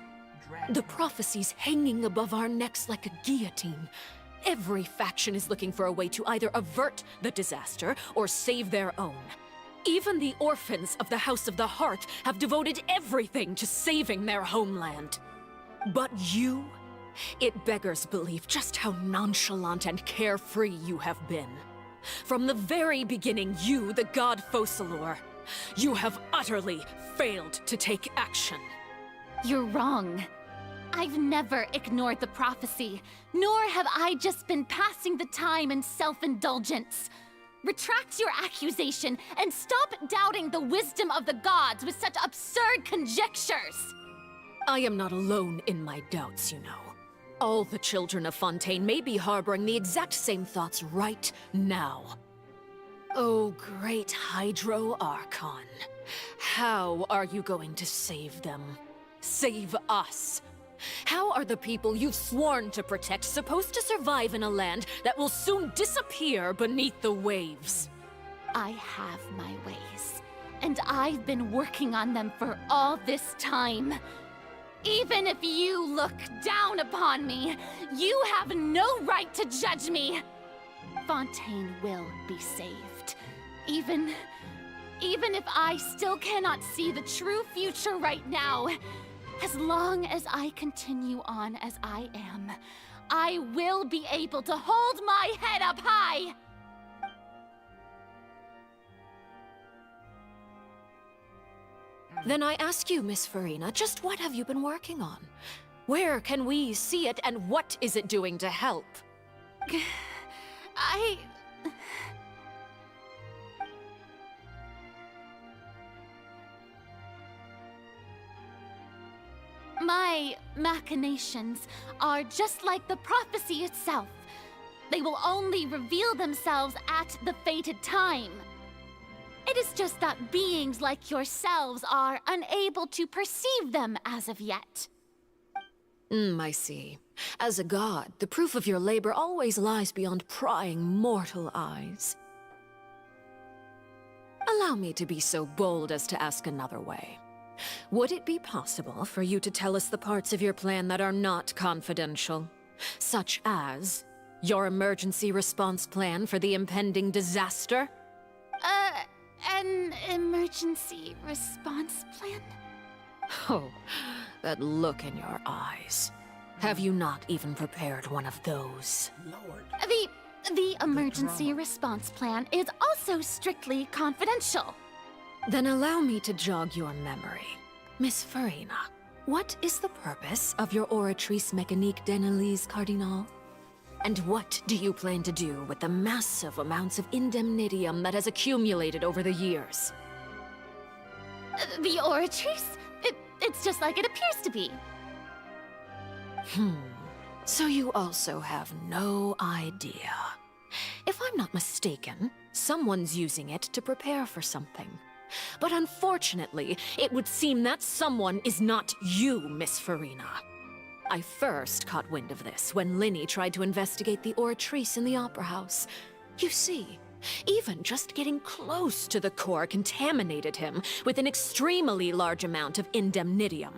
The prophecy's hanging above our necks like a guillotine. Every faction is looking for a way to either avert the disaster or save their own. Even the orphans of the House of the Heart have devoted everything to saving their homeland. But you? It beggars belief just how nonchalant and carefree you have been. From the very beginning, you, the god Focalor, you have utterly failed to take action. You're wrong. I've never ignored the prophecy, nor have I just been passing the time in self-indulgence. Retract your accusation and stop doubting the wisdom of the gods with such absurd conjectures! I am not alone in my doubts, you know. All the children of Fontaine may be harboring the exact same thoughts right now. Oh, great Hydro Archon. How are you going to save them? Save us? How are the people you've sworn to protect supposed to survive in a land that will soon disappear beneath the waves? I have my ways, and I've been working on them for all this time. Even if you look down upon me, you have no right to judge me. Fontaine will be saved. Even if I still cannot see the true future right now, as long as I continue on as I am, I will be able to hold my head up high! Then I ask you, Miss Farina, just what have you been working on? Where can we see it, and what is it doing to help? My machinations are just like the prophecy itself. They will only reveal themselves at the fated time. It is just that beings like yourselves are unable to perceive them as of yet. I see. As a god, the proof of your labor always lies beyond prying mortal eyes. Allow me to be so bold as to ask another way. Would it be possible for you to tell us the parts of your plan that are not confidential? Such as your emergency response plan for the impending disaster? An emergency response plan? Oh, that look in your eyes. Have you not even prepared one of those? Lord. The emergency response plan is also strictly confidential. Then allow me to jog your memory. Miss Farina, what is the purpose of your Oratrice Mécanique d'Analyse Cardinal? And what do you plan to do with the massive amounts of indemnitium that has accumulated over the years? The Oratrice? It's just like it appears to be. So you also have no idea. If I'm not mistaken, someone's using it to prepare for something. But unfortunately, it would seem that someone is not you, Miss Farina. I first caught wind of this when Linny tried to investigate the Oratrice in the Opera House. You see, even just getting close to the core contaminated him with an extremely large amount of indemnitium.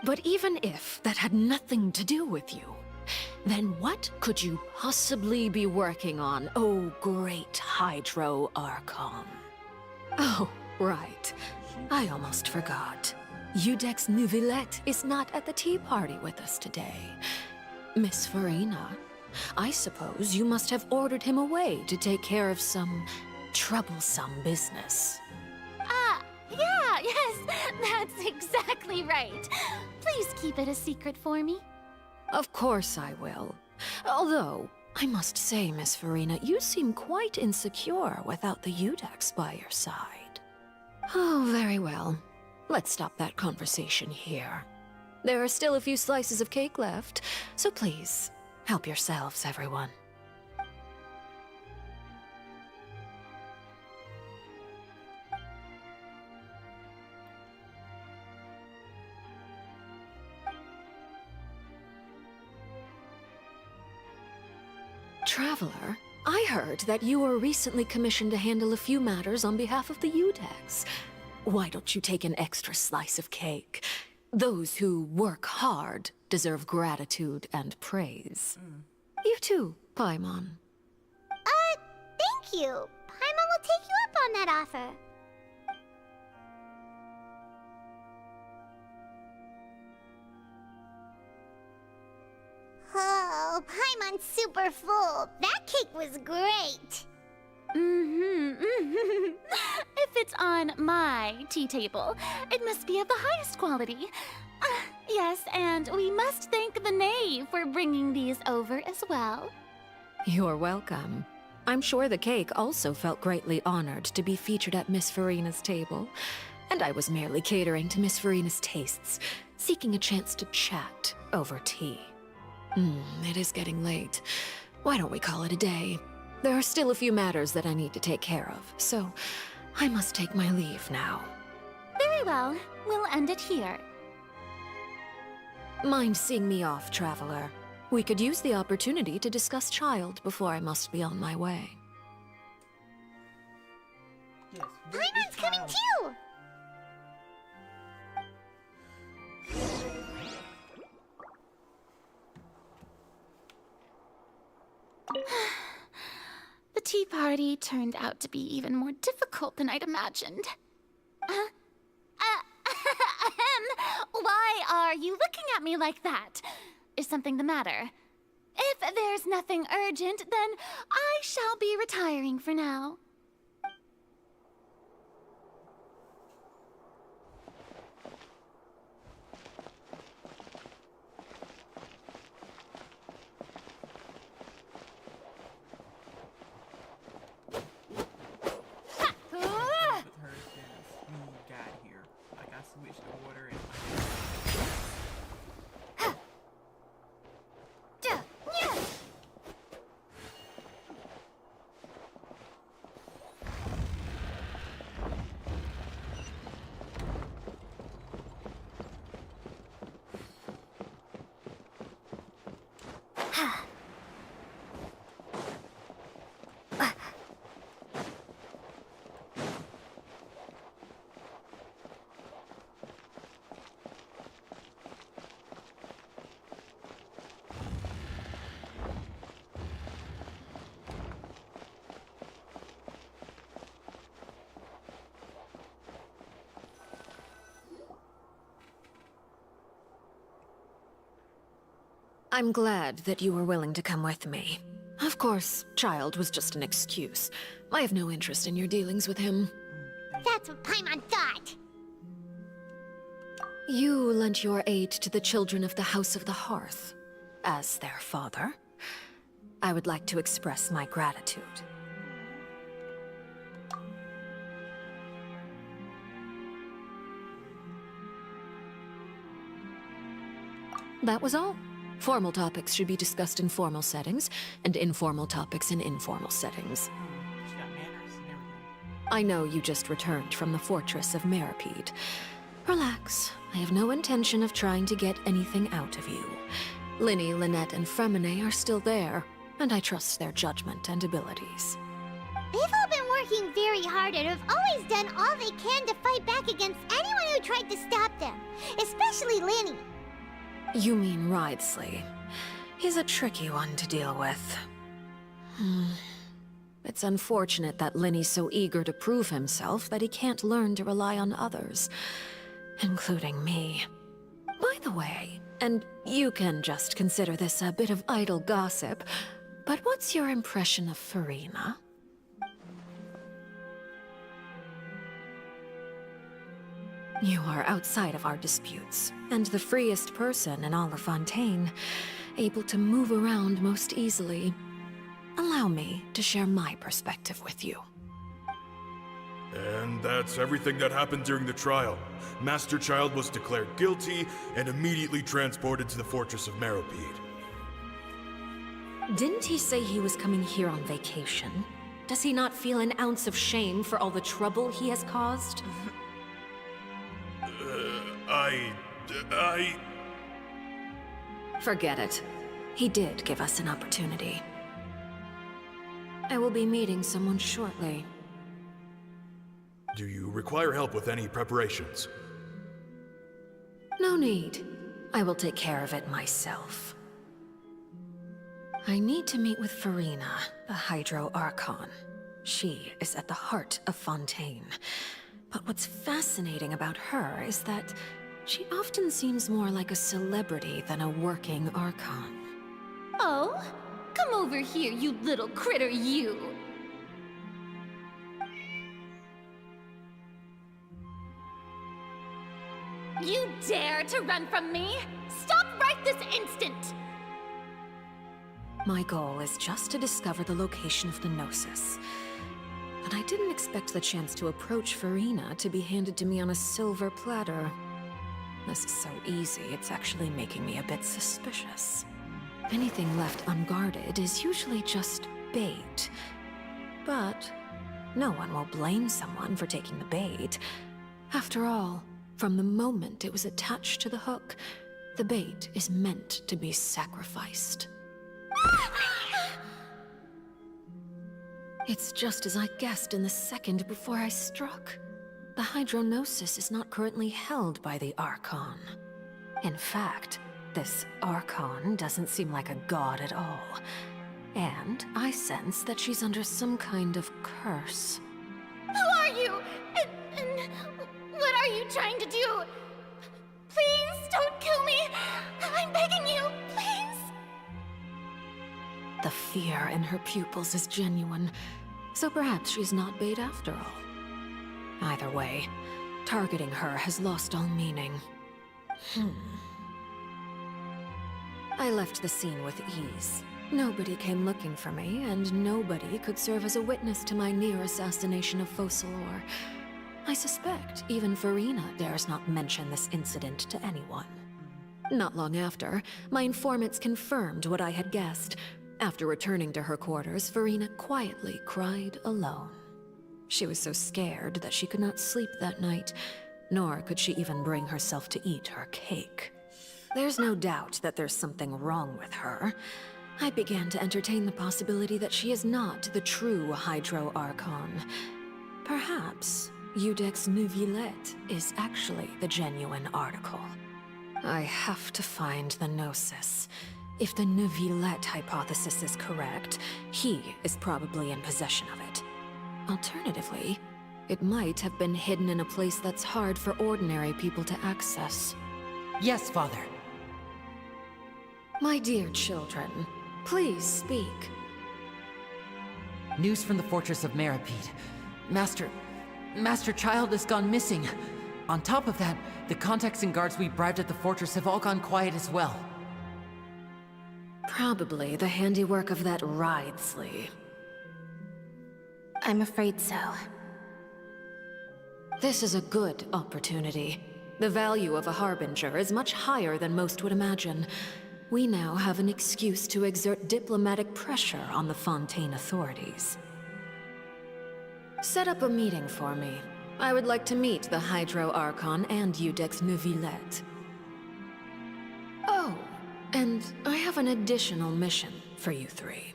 But even if that had nothing to do with you, then what could you possibly be working on, oh great Hydro Archon? Oh, right. I almost forgot. Udex Nouvillette is not at the tea party with us today. Miss Farina, I suppose you must have ordered him away to take care of some troublesome business. Yes, that's exactly right. Please keep it a secret for me. Of course I will. Although, I must say, Miss Farina, you seem quite insecure without the Udex by your side. Oh, very well. Let's stop that conversation here. There are still a few slices of cake left, so please, help yourselves, everyone. Traveler, I heard that you were recently commissioned to handle a few matters on behalf of the Udex. Why don't you take an extra slice of cake? Those who work hard deserve gratitude and praise. You too, Paimon. Thank you. Paimon will take you up on that offer. Oh, Paimon's super full. That cake was great. If it's on my tea table, it must be of the highest quality. Yes, and we must thank the knave for bringing these over as well. You're welcome. I'm sure the cake also felt greatly honored to be featured at Miss Farina's table. And I was merely catering to Miss Farina's tastes, seeking a chance to chat over tea. It is getting late. Why don't we call it a day? There are still a few matters that I need to take care of, so I must take my leave now. Very well. We'll end it here. Mind seeing me off, traveler? We could use the opportunity to discuss Child before I must be on my way. Yes, Paimon's coming too! The tea party turned out to be even more difficult than I'd imagined. Why are you looking at me like that? Is something the matter? If there's nothing urgent, then I shall be retiring for now. Switch the order and I'm glad that you were willing to come with me. Of course, Child was just an excuse. I have no interest in your dealings with him. That's what Paimon thought. You lent your aid to the children of the House of the Hearth. As their father, I would like to express my gratitude. That was all. Formal topics should be discussed in formal settings, and informal topics in informal settings. she got manners and everything. I know you just returned from the fortress of Meripede. Relax. I have no intention of trying to get anything out of you. Linny, Lynette, and Fremine are still there, and I trust their judgment and abilities. They've all been working very hard and have always done all they can to fight back against anyone who tried to stop them, especially Linny. You mean Ridesley. He's a tricky one to deal with. It's unfortunate that Linny's so eager to prove himself that he can't learn to rely on others, including me. By the way, and you can just consider this a bit of idle gossip, but what's your impression of Farina? You are outside of our disputes, and the freest person in all of Fontaine, able to move around most easily. Allow me to share my perspective with you. And that's everything that happened during the trial. Master Child was declared guilty and immediately transported to the Fortress of Meripede. Didn't he say he was coming here on vacation? Does he not feel an ounce of shame for all the trouble he has caused? Forget it. He did give us an opportunity. I will be meeting someone shortly. Do you require help with any preparations? No need. I will take care of it myself. I need to meet with Farina, the Hydro Archon. She is at the heart of Fontaine. But what's fascinating about her is that she often seems more like a celebrity than a working Archon. Oh? Come over here, you little critter, you! You dare to run from me? Stop right this instant! My goal is just to discover the location of the Gnosis. But I didn't expect the chance to approach Farina to be handed to me on a silver platter. This is so easy, it's actually making me a bit suspicious. Anything left unguarded is usually just bait. But no one will blame someone for taking the bait. After all, from the moment it was attached to the hook, the bait is meant to be sacrificed. It's just as I guessed in the second before I struck. The Hydronosis is not currently held by the Archon. In fact, this Archon doesn't seem like a god at all. And I sense that she's under some kind of curse. Who are you? And what are you trying to do? Please don't kill me! I'm begging you, please! The fear in her pupils is genuine, so perhaps she's not bait after all. Either way, targeting her has lost all meaning. I left the scene with ease. Nobody came looking for me, and nobody could serve as a witness to my near assassination of Focalor. I suspect even Farina dares not mention this incident to anyone. Not long after, my informants confirmed what I had guessed. After returning to her quarters, Farina quietly cried alone. She was so scared that she could not sleep that night, nor could she even bring herself to eat her cake. There's no doubt that there's something wrong with her. I began to entertain the possibility that she is not the true Hydro Archon. Perhaps Iudex Neuvillette is actually the genuine article. I have to find the Gnosis. If the Neuvillette hypothesis is correct, he is probably in possession of it. Alternatively, it might have been hidden in a place that's hard for ordinary people to access. Yes, Father. My dear children, please speak. News from the Fortress of Meripede. Master Child has gone missing. On top of that, the contacts and guards we bribed at the fortress have all gone quiet as well. Probably the handiwork of that Ridesley. I'm afraid so. This is a good opportunity. The value of a Harbinger is much higher than most would imagine. We now have an excuse to exert diplomatic pressure on the Fontaine authorities. Set up a meeting for me. I would like to meet the Hydro Archon and Iudex Neuvillette. Oh, and I have an additional mission for you three.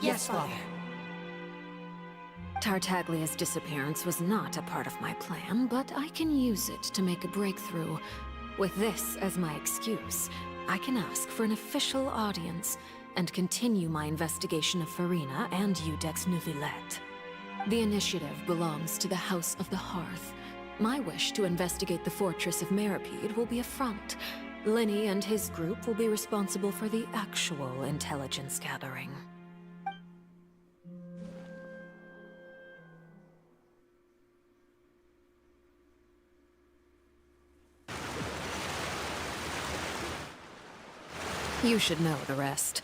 Yes, Father. Tartaglia's disappearance was not a part of my plan, but I can use it to make a breakthrough. With this as my excuse, I can ask for an official audience and continue my investigation of Farina and Iudex Neuvillette. The initiative belongs to the House of the Hearth. My wish to investigate the Fortress of Meripede will be a front. Linny and his group will be responsible for the actual intelligence gathering. You should know the rest.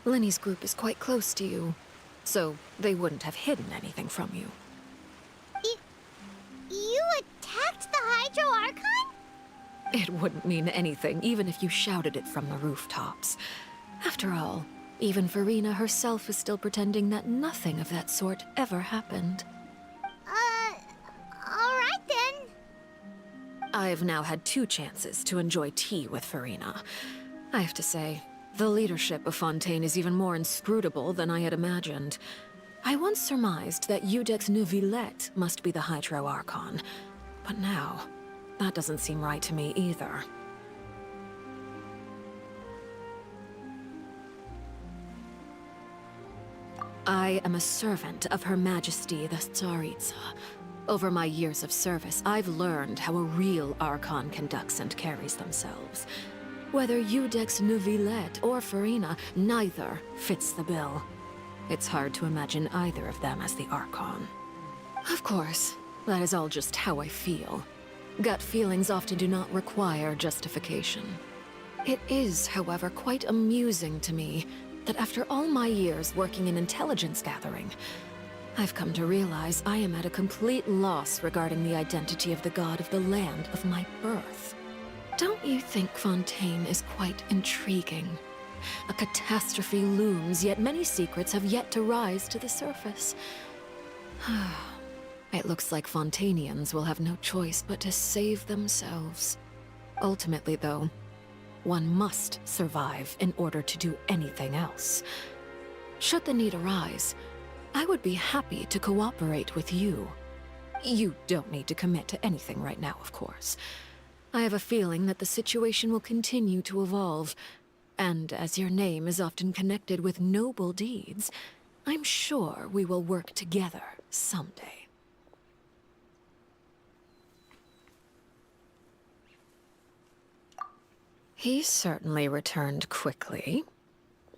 Linny's group is quite close to you, so they wouldn't have hidden anything from you. You attacked the Hydro Archon? It wouldn't mean anything, even if you shouted it from the rooftops. After all, even Farina herself is still pretending that nothing of that sort ever happened. Alright then. I've now had 2 chances to enjoy tea with Farina. I have to say, the leadership of Fontaine is even more inscrutable than I had imagined. I once surmised that Iudex Neuvillette must be the Hydro Archon, but now, That doesn't seem right to me either. I am a servant of Her Majesty the Tsaritsa. Over my years of service, I've learned how a real Archon conducts and carries themselves. Whether Iudex Neuvillette or Farina, neither fits the bill. It's hard to imagine either of them as the Archon. Of course, that is all just how I feel. Gut feelings often do not require justification. It is, however, quite amusing to me that after all my years working in intelligence gathering, I've come to realize I am at a complete loss regarding the identity of the god of the land of my birth. Don't you think Fontaine is quite intriguing? A catastrophe looms, yet many secrets have yet to rise to the surface. It looks like Fontainians will have no choice but to save themselves. Ultimately, though, one must survive in order to do anything else. Should the need arise, I would be happy to cooperate with you. You don't need to commit to anything right now, of course. I have a feeling that the situation will continue to evolve, and as your name is often connected with noble deeds, I'm sure we will work together someday. He certainly returned quickly.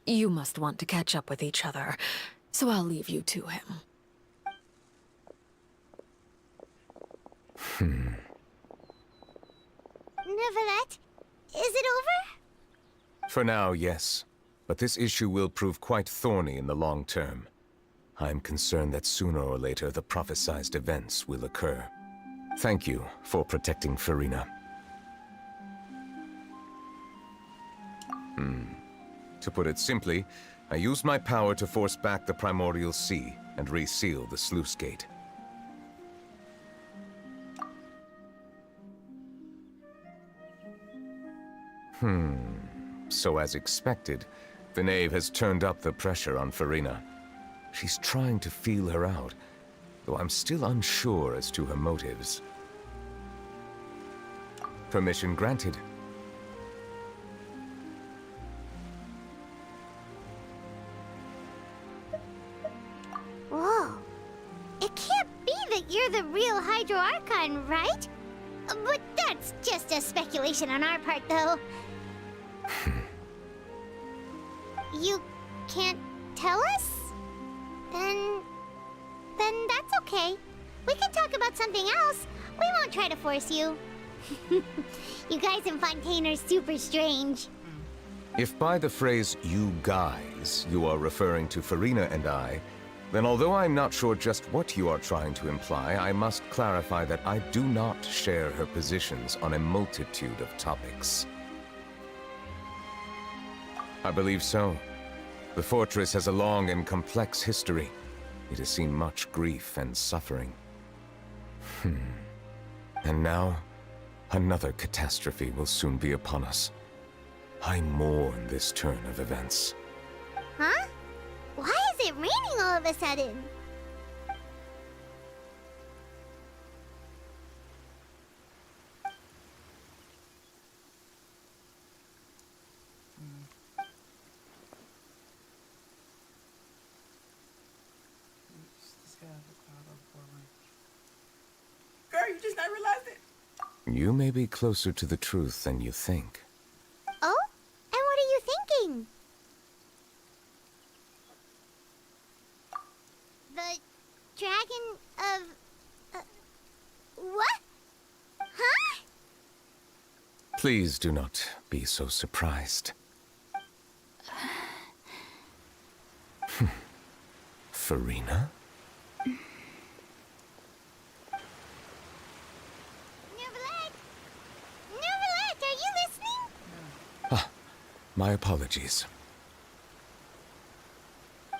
You must want to catch up with each other, so I'll leave you to him. Neuvillette, is it over? For now, yes. But this issue will prove quite thorny in the long term. I'm concerned that sooner or later the prophesized events will occur. Thank you for protecting Farina. To put it simply, I used my power to force back the Primordial Sea and reseal the sluice gate. So as expected, the Knave has turned up the pressure on Farina. She's trying to feel her out, though I'm still unsure as to her motives. Permission granted. Whoa. It can't be that you're the real Hydro Archon, right? But that's just a speculation on our part, though. You can't tell us? Then that's okay. We can talk about something else. We won't try to force you. You guys in Fontaine are super strange. If by the phrase, you guys, you are referring to Farina and I, then although I'm not sure just what you are trying to imply, I must clarify that I do not share her positions on a multitude of topics. I believe so. The fortress has a long and complex history. It has seen much grief and suffering. And now, another catastrophe will soon be upon us. I mourn this turn of events. Huh? Why is it raining all of a sudden? Girl, you just not realized it? You may be closer to the truth than you think. Oh? And what are you thinking? The dragon of... what? Huh? Please do not be so surprised. Farina? Neuvillette, are you listening? My apologies.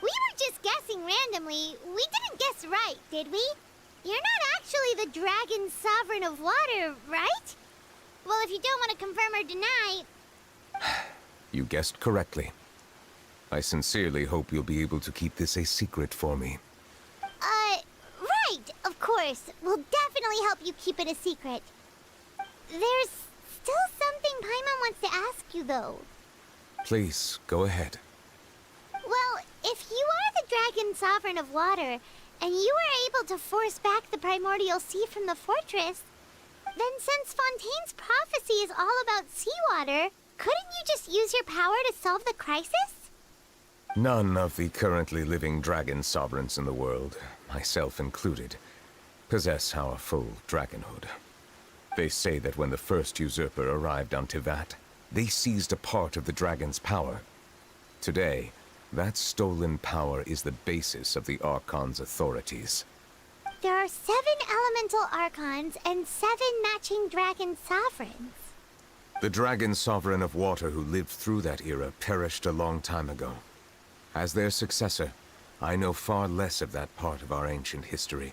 We were just guessing randomly. We didn't guess right, did we? You're not actually the dragon sovereign of water, right? Well, if you don't want to confirm or deny... You guessed correctly. I sincerely hope you'll be able to keep this a secret for me. Right, of course. We'll definitely help you keep it a secret. There's still something Paimon wants to ask you, though. Please, go ahead. Well, if you are the Dragon Sovereign of Water, and you were able to force back the Primordial Sea from the fortress, then since Fontaine's prophecy is all about seawater, couldn't you just use your power to solve the crisis? None of the currently living dragon sovereigns in the world, myself included, possess our full dragonhood. They say that when the first usurper arrived on Tivat, they seized a part of the dragon's power. Today, that stolen power is the basis of the Archon's authorities. There are 7 elemental Archons and 7 matching dragon sovereigns. The dragon sovereign of water who lived through that era perished a long time ago. As their successor, I know far less of that part of our ancient history.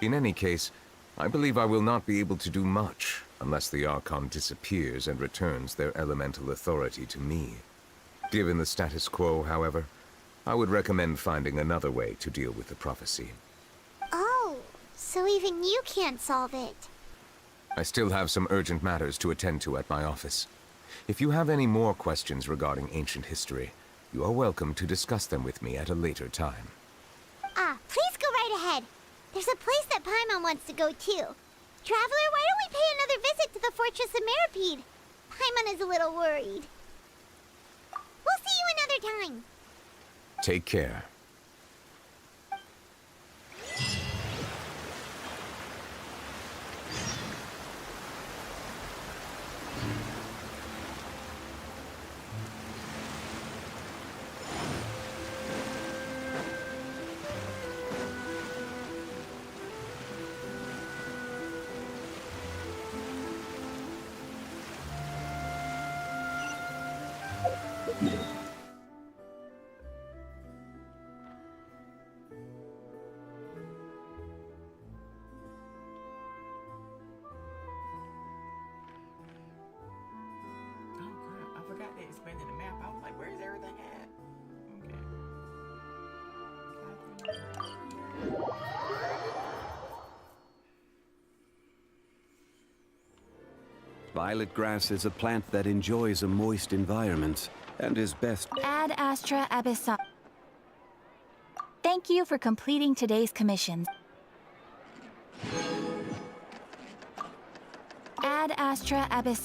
In any case, I believe I will not be able to do much unless the Archon disappears and returns their elemental authority to me. Given the status quo, however, I would recommend finding another way to deal with the prophecy. Oh, so even you can't solve it. I still have some urgent matters to attend to at my office. If you have any more questions regarding ancient history, you are welcome to discuss them with me at a later time. Please go right ahead. There's a place that Paimon wants to go too. Traveler, why don't we pay another visit to the Fortress of Meropide? Paimon is a little worried. We'll see you another time. Take care. I forgot they expanded the map. I was like, where's everything at? Violet grass is a plant that enjoys a moist environment and is best. Ad Astra Abyssal. Thank you for completing today's commissions. Ad Astra Abyss.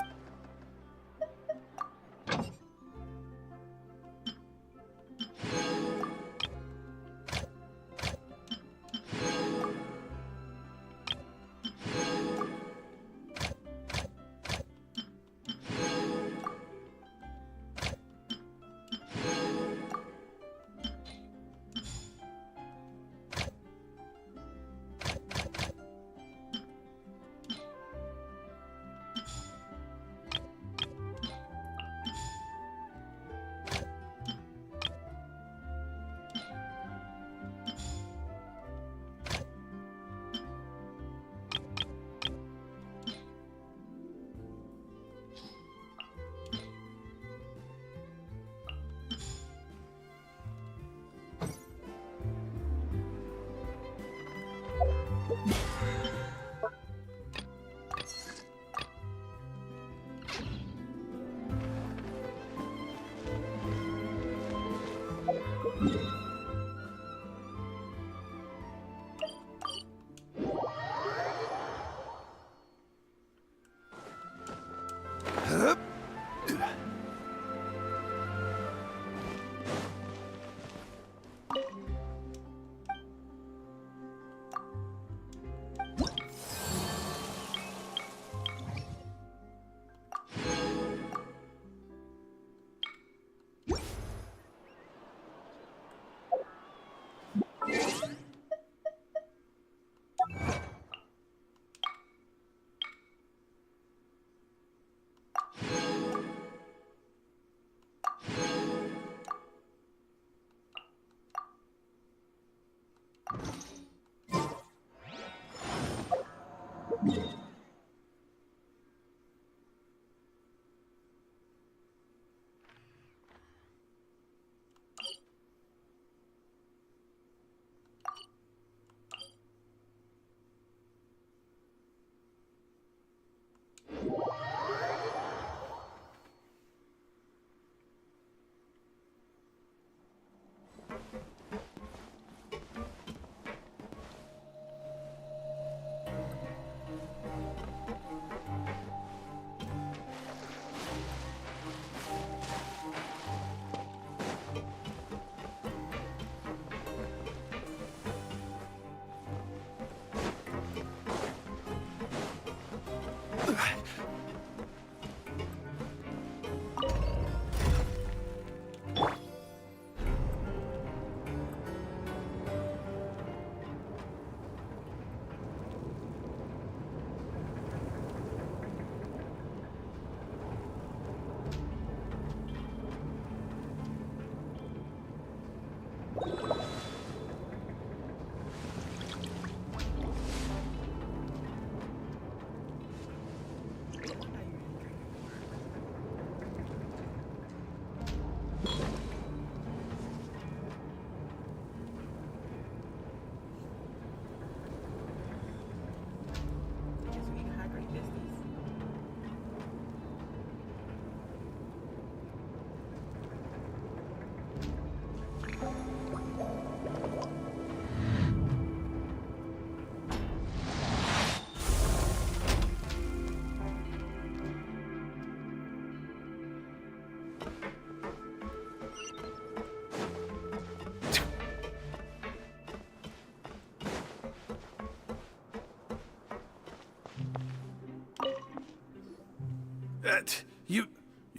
You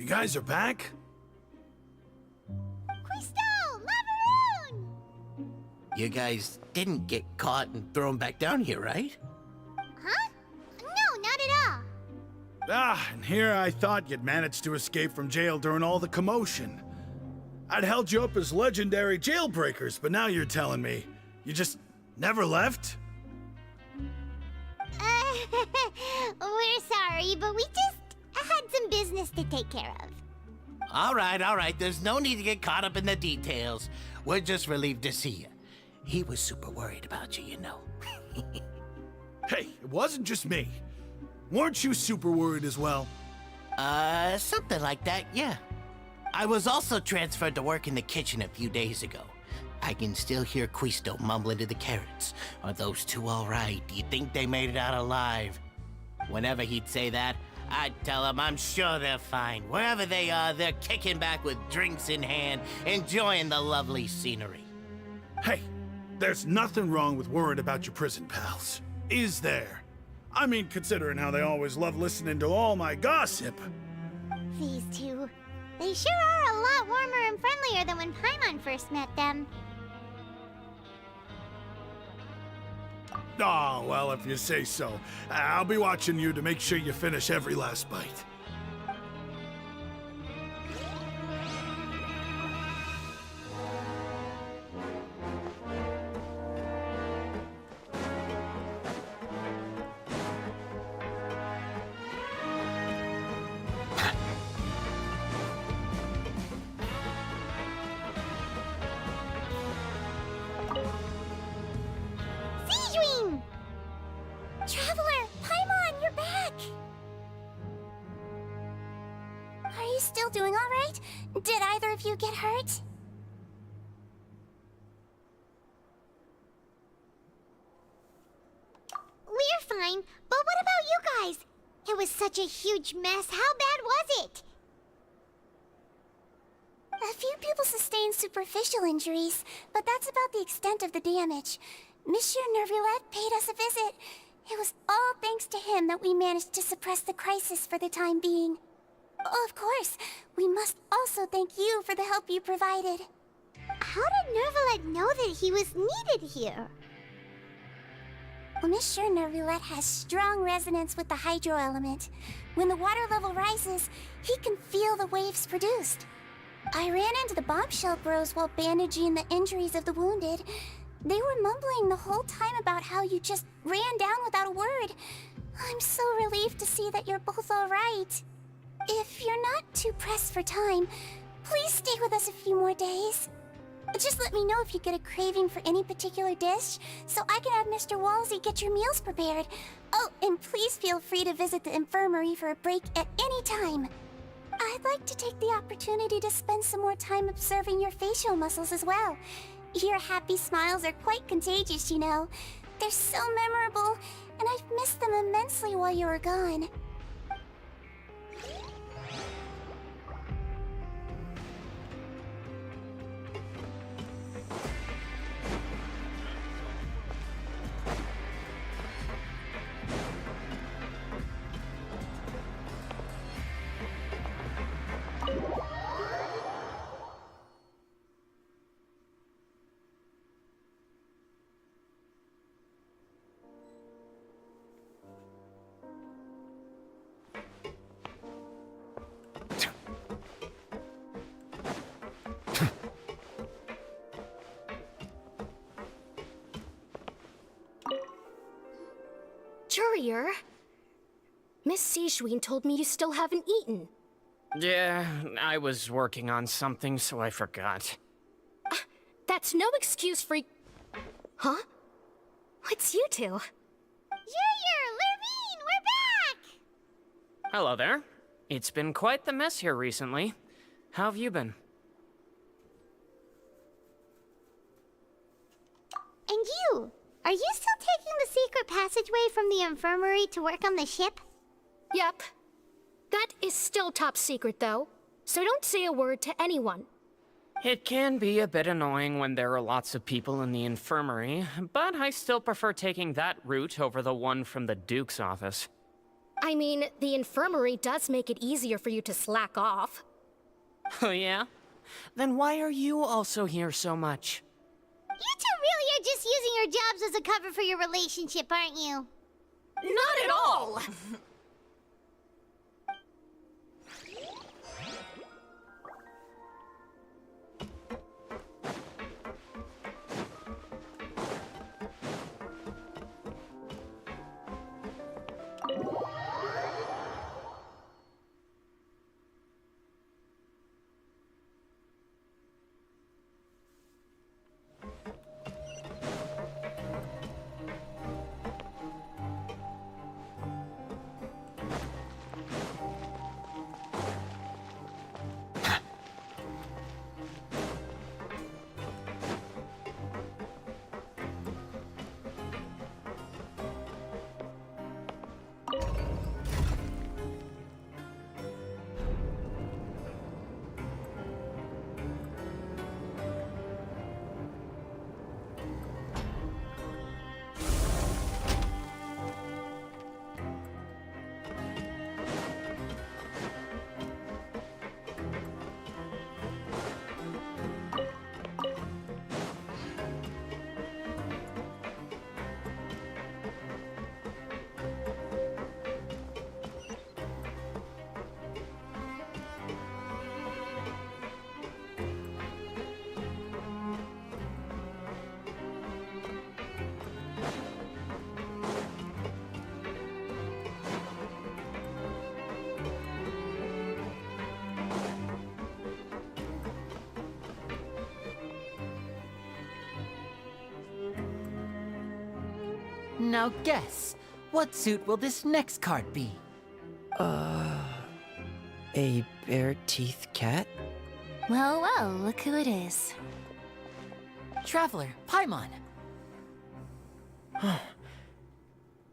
guys are back? Crystal! Macaroon! You guys didn't get caught and thrown back down here, right? Huh? No, not at all. Ah, and here I thought you'd managed to escape from jail during all the commotion. I'd held you up as legendary jailbreakers, but now you're telling me you just never left? We're sorry, but we just had some business to take care of. All right. There's no need to get caught up in the details. We're just relieved to see you. He was super worried about you, you know. Hey, it wasn't just me. Weren't you super worried as well? Something like that, yeah. I was also transferred to work in the kitchen a few days ago. I can still hear Quisto mumbling to the carrots. Are those two all right? Do you think they made it out alive? Whenever he'd say that, I'd tell him I'm sure they're fine. Wherever they are, they're kicking back with drinks in hand, enjoying the lovely scenery. Hey, there's nothing wrong with worrying about your prison pals, is there? I mean, considering how they always love listening to all my gossip. These two, they sure are a lot warmer and friendlier than when Paimon first met them. Oh, well, if you say so. I'll be watching you to make sure you finish every last bite. Traveler! Paimon, you're back! Are you still doing all right? Did either of you get hurt? We're fine, but what about you guys? It was such a huge mess. How bad was it? A few people sustained superficial injuries, but that's about the extent of the damage. Monsieur Nervulette paid us a visit. It was all thanks to him that we managed to suppress the crisis for the time being. Oh, of course, we must also thank you for the help you provided. How did Nervulette know that he was needed here? Well, Monsieur Nervulette has strong resonance with the hydro element. When the water level rises, he can feel the waves produced. I ran into the bombshell bros while bandaging the injuries of the wounded. They were mumbling the whole time about how you just ran down without a word. I'm so relieved to see that you're both all right. If you're not too pressed for time, please stay with us a few more days. Just let me know if you get a craving for any particular dish, so I can have Mr. Walsey get your meals prepared. Oh, and please feel free to visit the infirmary for a break at any time. I'd like to take the opportunity to spend some more time observing your facial muscles as well. Your happy smiles are quite contagious, you know. They're so memorable, and I've missed them immensely while you were gone. Courier, Miss Sijouin told me you still haven't eaten. Yeah, I was working on something, so I forgot. That's no excuse for... Huh? It's you two. Lurvine, we're back! Hello there. It's been quite the mess here recently. How have you been? And you? Are you still taking the secret passageway from the infirmary to work on the ship? Yep. That is still top secret, though. So don't say a word to anyone. It can be a bit annoying when there are lots of people in the infirmary, but I still prefer taking that route over the one from the Duke's office. I mean, the infirmary does make it easier for you to slack off. Oh, yeah? Then why are you also here so much? You two really are just using your jobs as a cover for your relationship, aren't you? Not at all! Now guess, what suit will this next card be? A bare-teeth cat? Well, well, look who it is. Traveler, Paimon.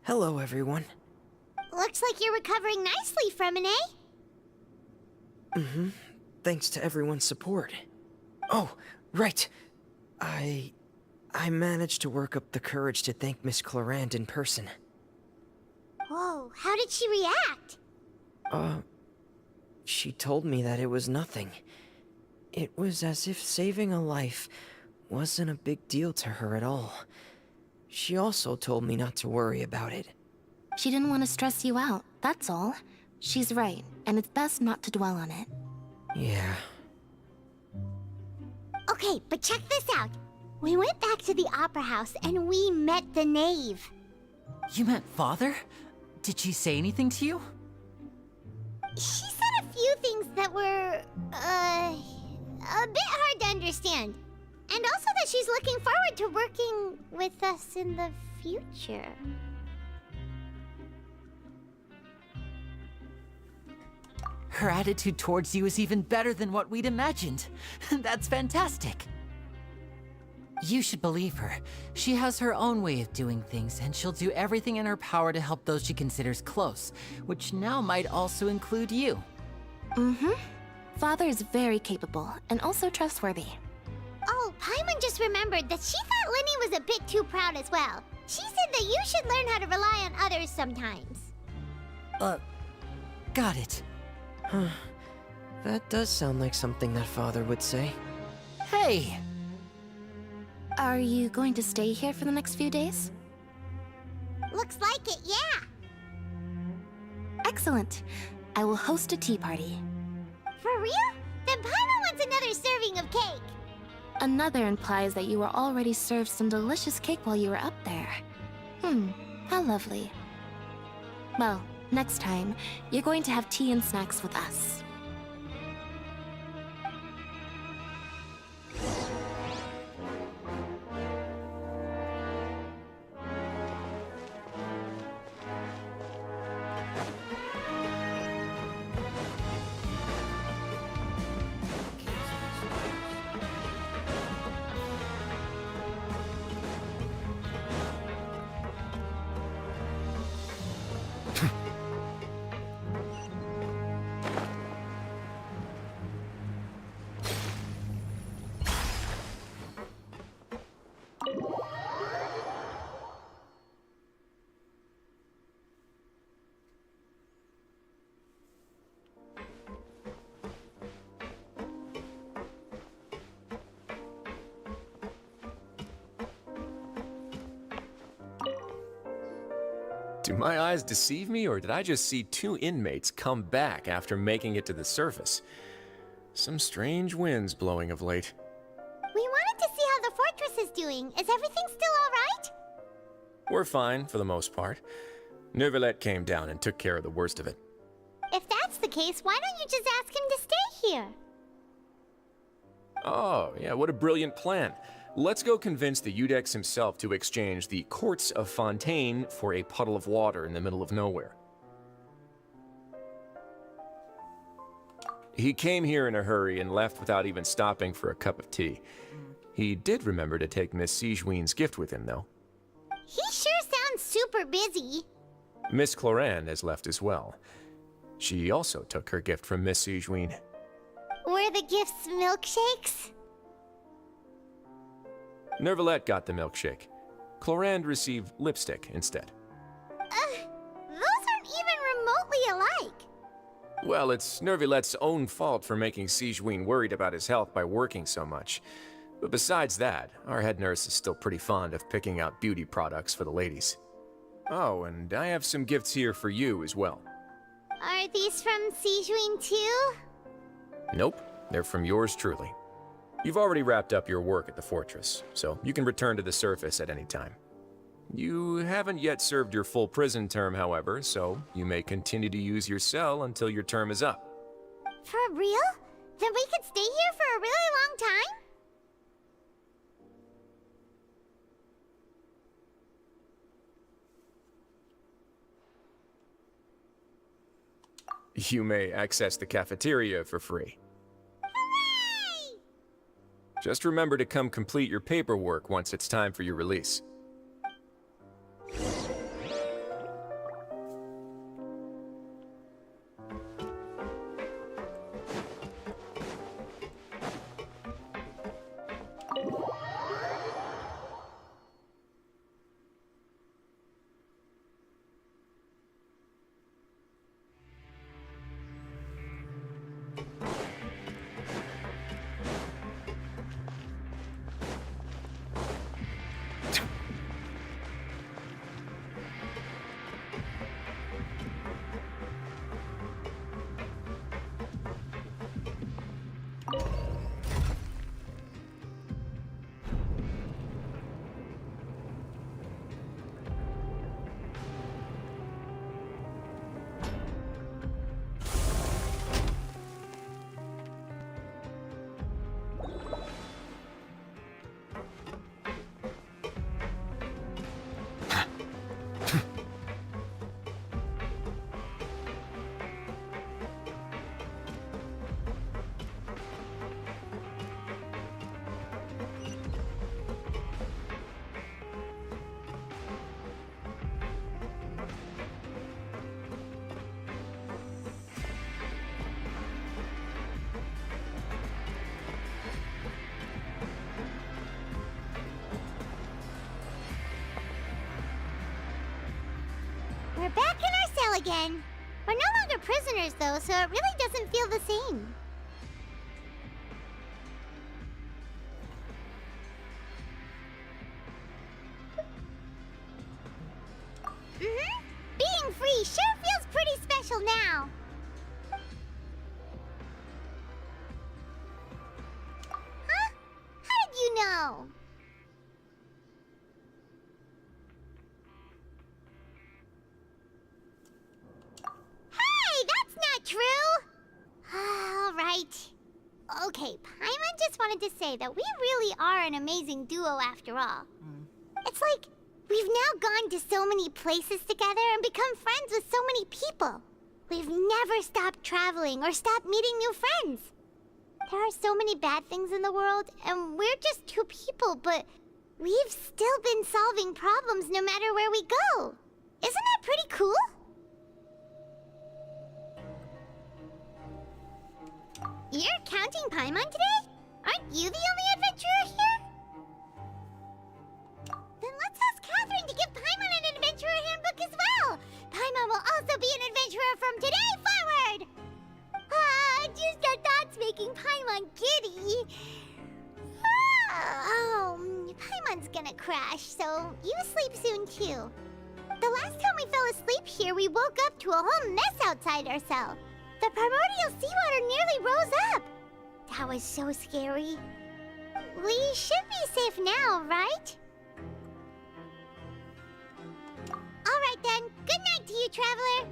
Hello, everyone. Looks like you're recovering nicely from it, eh? Mm-hmm. Thanks to everyone's support. Oh, right. I managed to work up the courage to thank Miss Clorand in person. Whoa, how did she react? She told me that it was nothing. It was as if saving a life wasn't a big deal to her at all. She also told me not to worry about it. She didn't want to stress you out, that's all. She's right, and it's best not to dwell on it. Yeah. Okay, but check this out. We went back to the Opera House and we met the Knave. You met Father? Did she say anything to you? She said a few things that were, a bit hard to understand. And also that she's looking forward to working with us in the future. Her attitude towards you is even better than what we'd imagined. That's fantastic. You should believe her. She has her own way of doing things, and she'll do everything in her power to help those she considers close, which now might also include you. Mm-hmm. Father is very capable, and also trustworthy. Oh, Paimon just remembered that she thought Linny was a bit too proud as well. She said that you should learn how to rely on others sometimes. Got it. Huh. That does sound like something that Father would say. Hey! Are you going to stay here for the next few days? Looks like it, yeah. Excellent. I will host a tea party. For real? Then Paimon wants another serving of cake. Another implies that you were already served some delicious cake while you were up there. How lovely. Well, next time, you're going to have tea and snacks with us. Do my eyes deceive me, or did I just see two inmates come back after making it to the surface? Some strange winds blowing of late. We wanted to see how the fortress is doing. Is everything still alright? We're fine, for the most part. Neuvillette came down and took care of the worst of it. If that's the case, why don't you just ask him to stay here? Oh, yeah, what a brilliant plan. Let's go convince the Eudex himself to exchange the Courts of Fontaine for a puddle of water in the middle of nowhere. He came here in a hurry and left without even stopping for a cup of tea. He did remember to take Miss Sigewinne's gift with him, though. He sure sounds super busy. Miss Cloran has left as well. She also took her gift from Miss Sigewinne. Were the gifts milkshakes? Neuvillette got the milkshake. Clorand received lipstick instead. Those aren't even remotely alike. Well, it's Neuvillette's own fault for making Sigewinne worried about his health by working so much. But besides that, our head nurse is still pretty fond of picking out beauty products for the ladies. Oh, and I have some gifts here for you as well. Are these from Sigewinne too? Nope, they're from yours truly. You've already wrapped up your work at the fortress, so you can return to the surface at any time. You haven't yet served your full prison term, however, so you may continue to use your cell until your term is up. For real? Then we could stay here for a really long time? You may access the cafeteria for free. Hooray! Just remember to come complete your paperwork once it's time for your release. We're back in our cell again. We're no longer prisoners, though, so it really doesn't feel the same. Being free sure feels pretty special now. Huh? How did you know? True? Alright. Okay, Paimon just wanted to say that we really are an amazing duo after all. It's like we've now gone to so many places together and become friends with so many people. We've never stopped traveling or stopped meeting new friends. There are so many bad things in the world, and we're just two people, but we've still been solving problems no matter where we go. Isn't that pretty cool? You're counting Paimon today? Aren't you the only adventurer here? Then let's ask Catherine to give Paimon an adventurer handbook as well. Paimon will also be an adventurer from today forward. Just the thoughts making Paimon giddy. Paimon's gonna crash, so you sleep soon too. The last time we fell fell asleep here, we woke up to a whole mess outside our cell. The primordial seawater nearly rose up. That was so scary. We should be safe now, right? Alright then, good night to you, Traveler.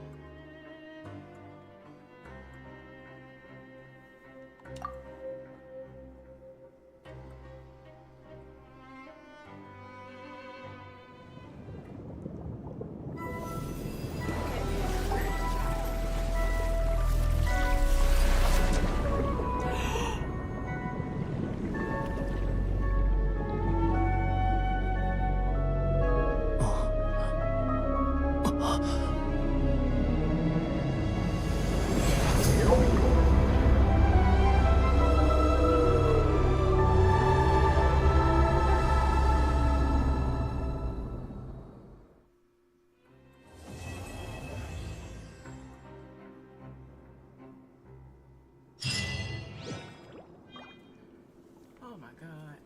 Oh my god.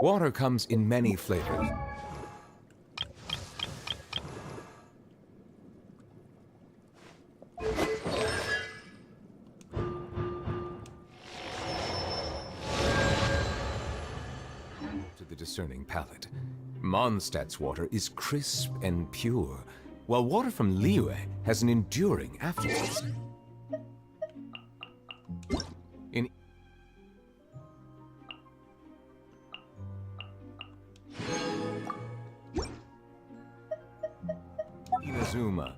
Water comes in many flavors. To the discerning palate, Mondstadt's water is crisp and pure, while water from Liyue has an enduring aftertaste. In Inazuma,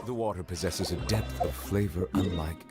the water possesses a depth of flavor unlike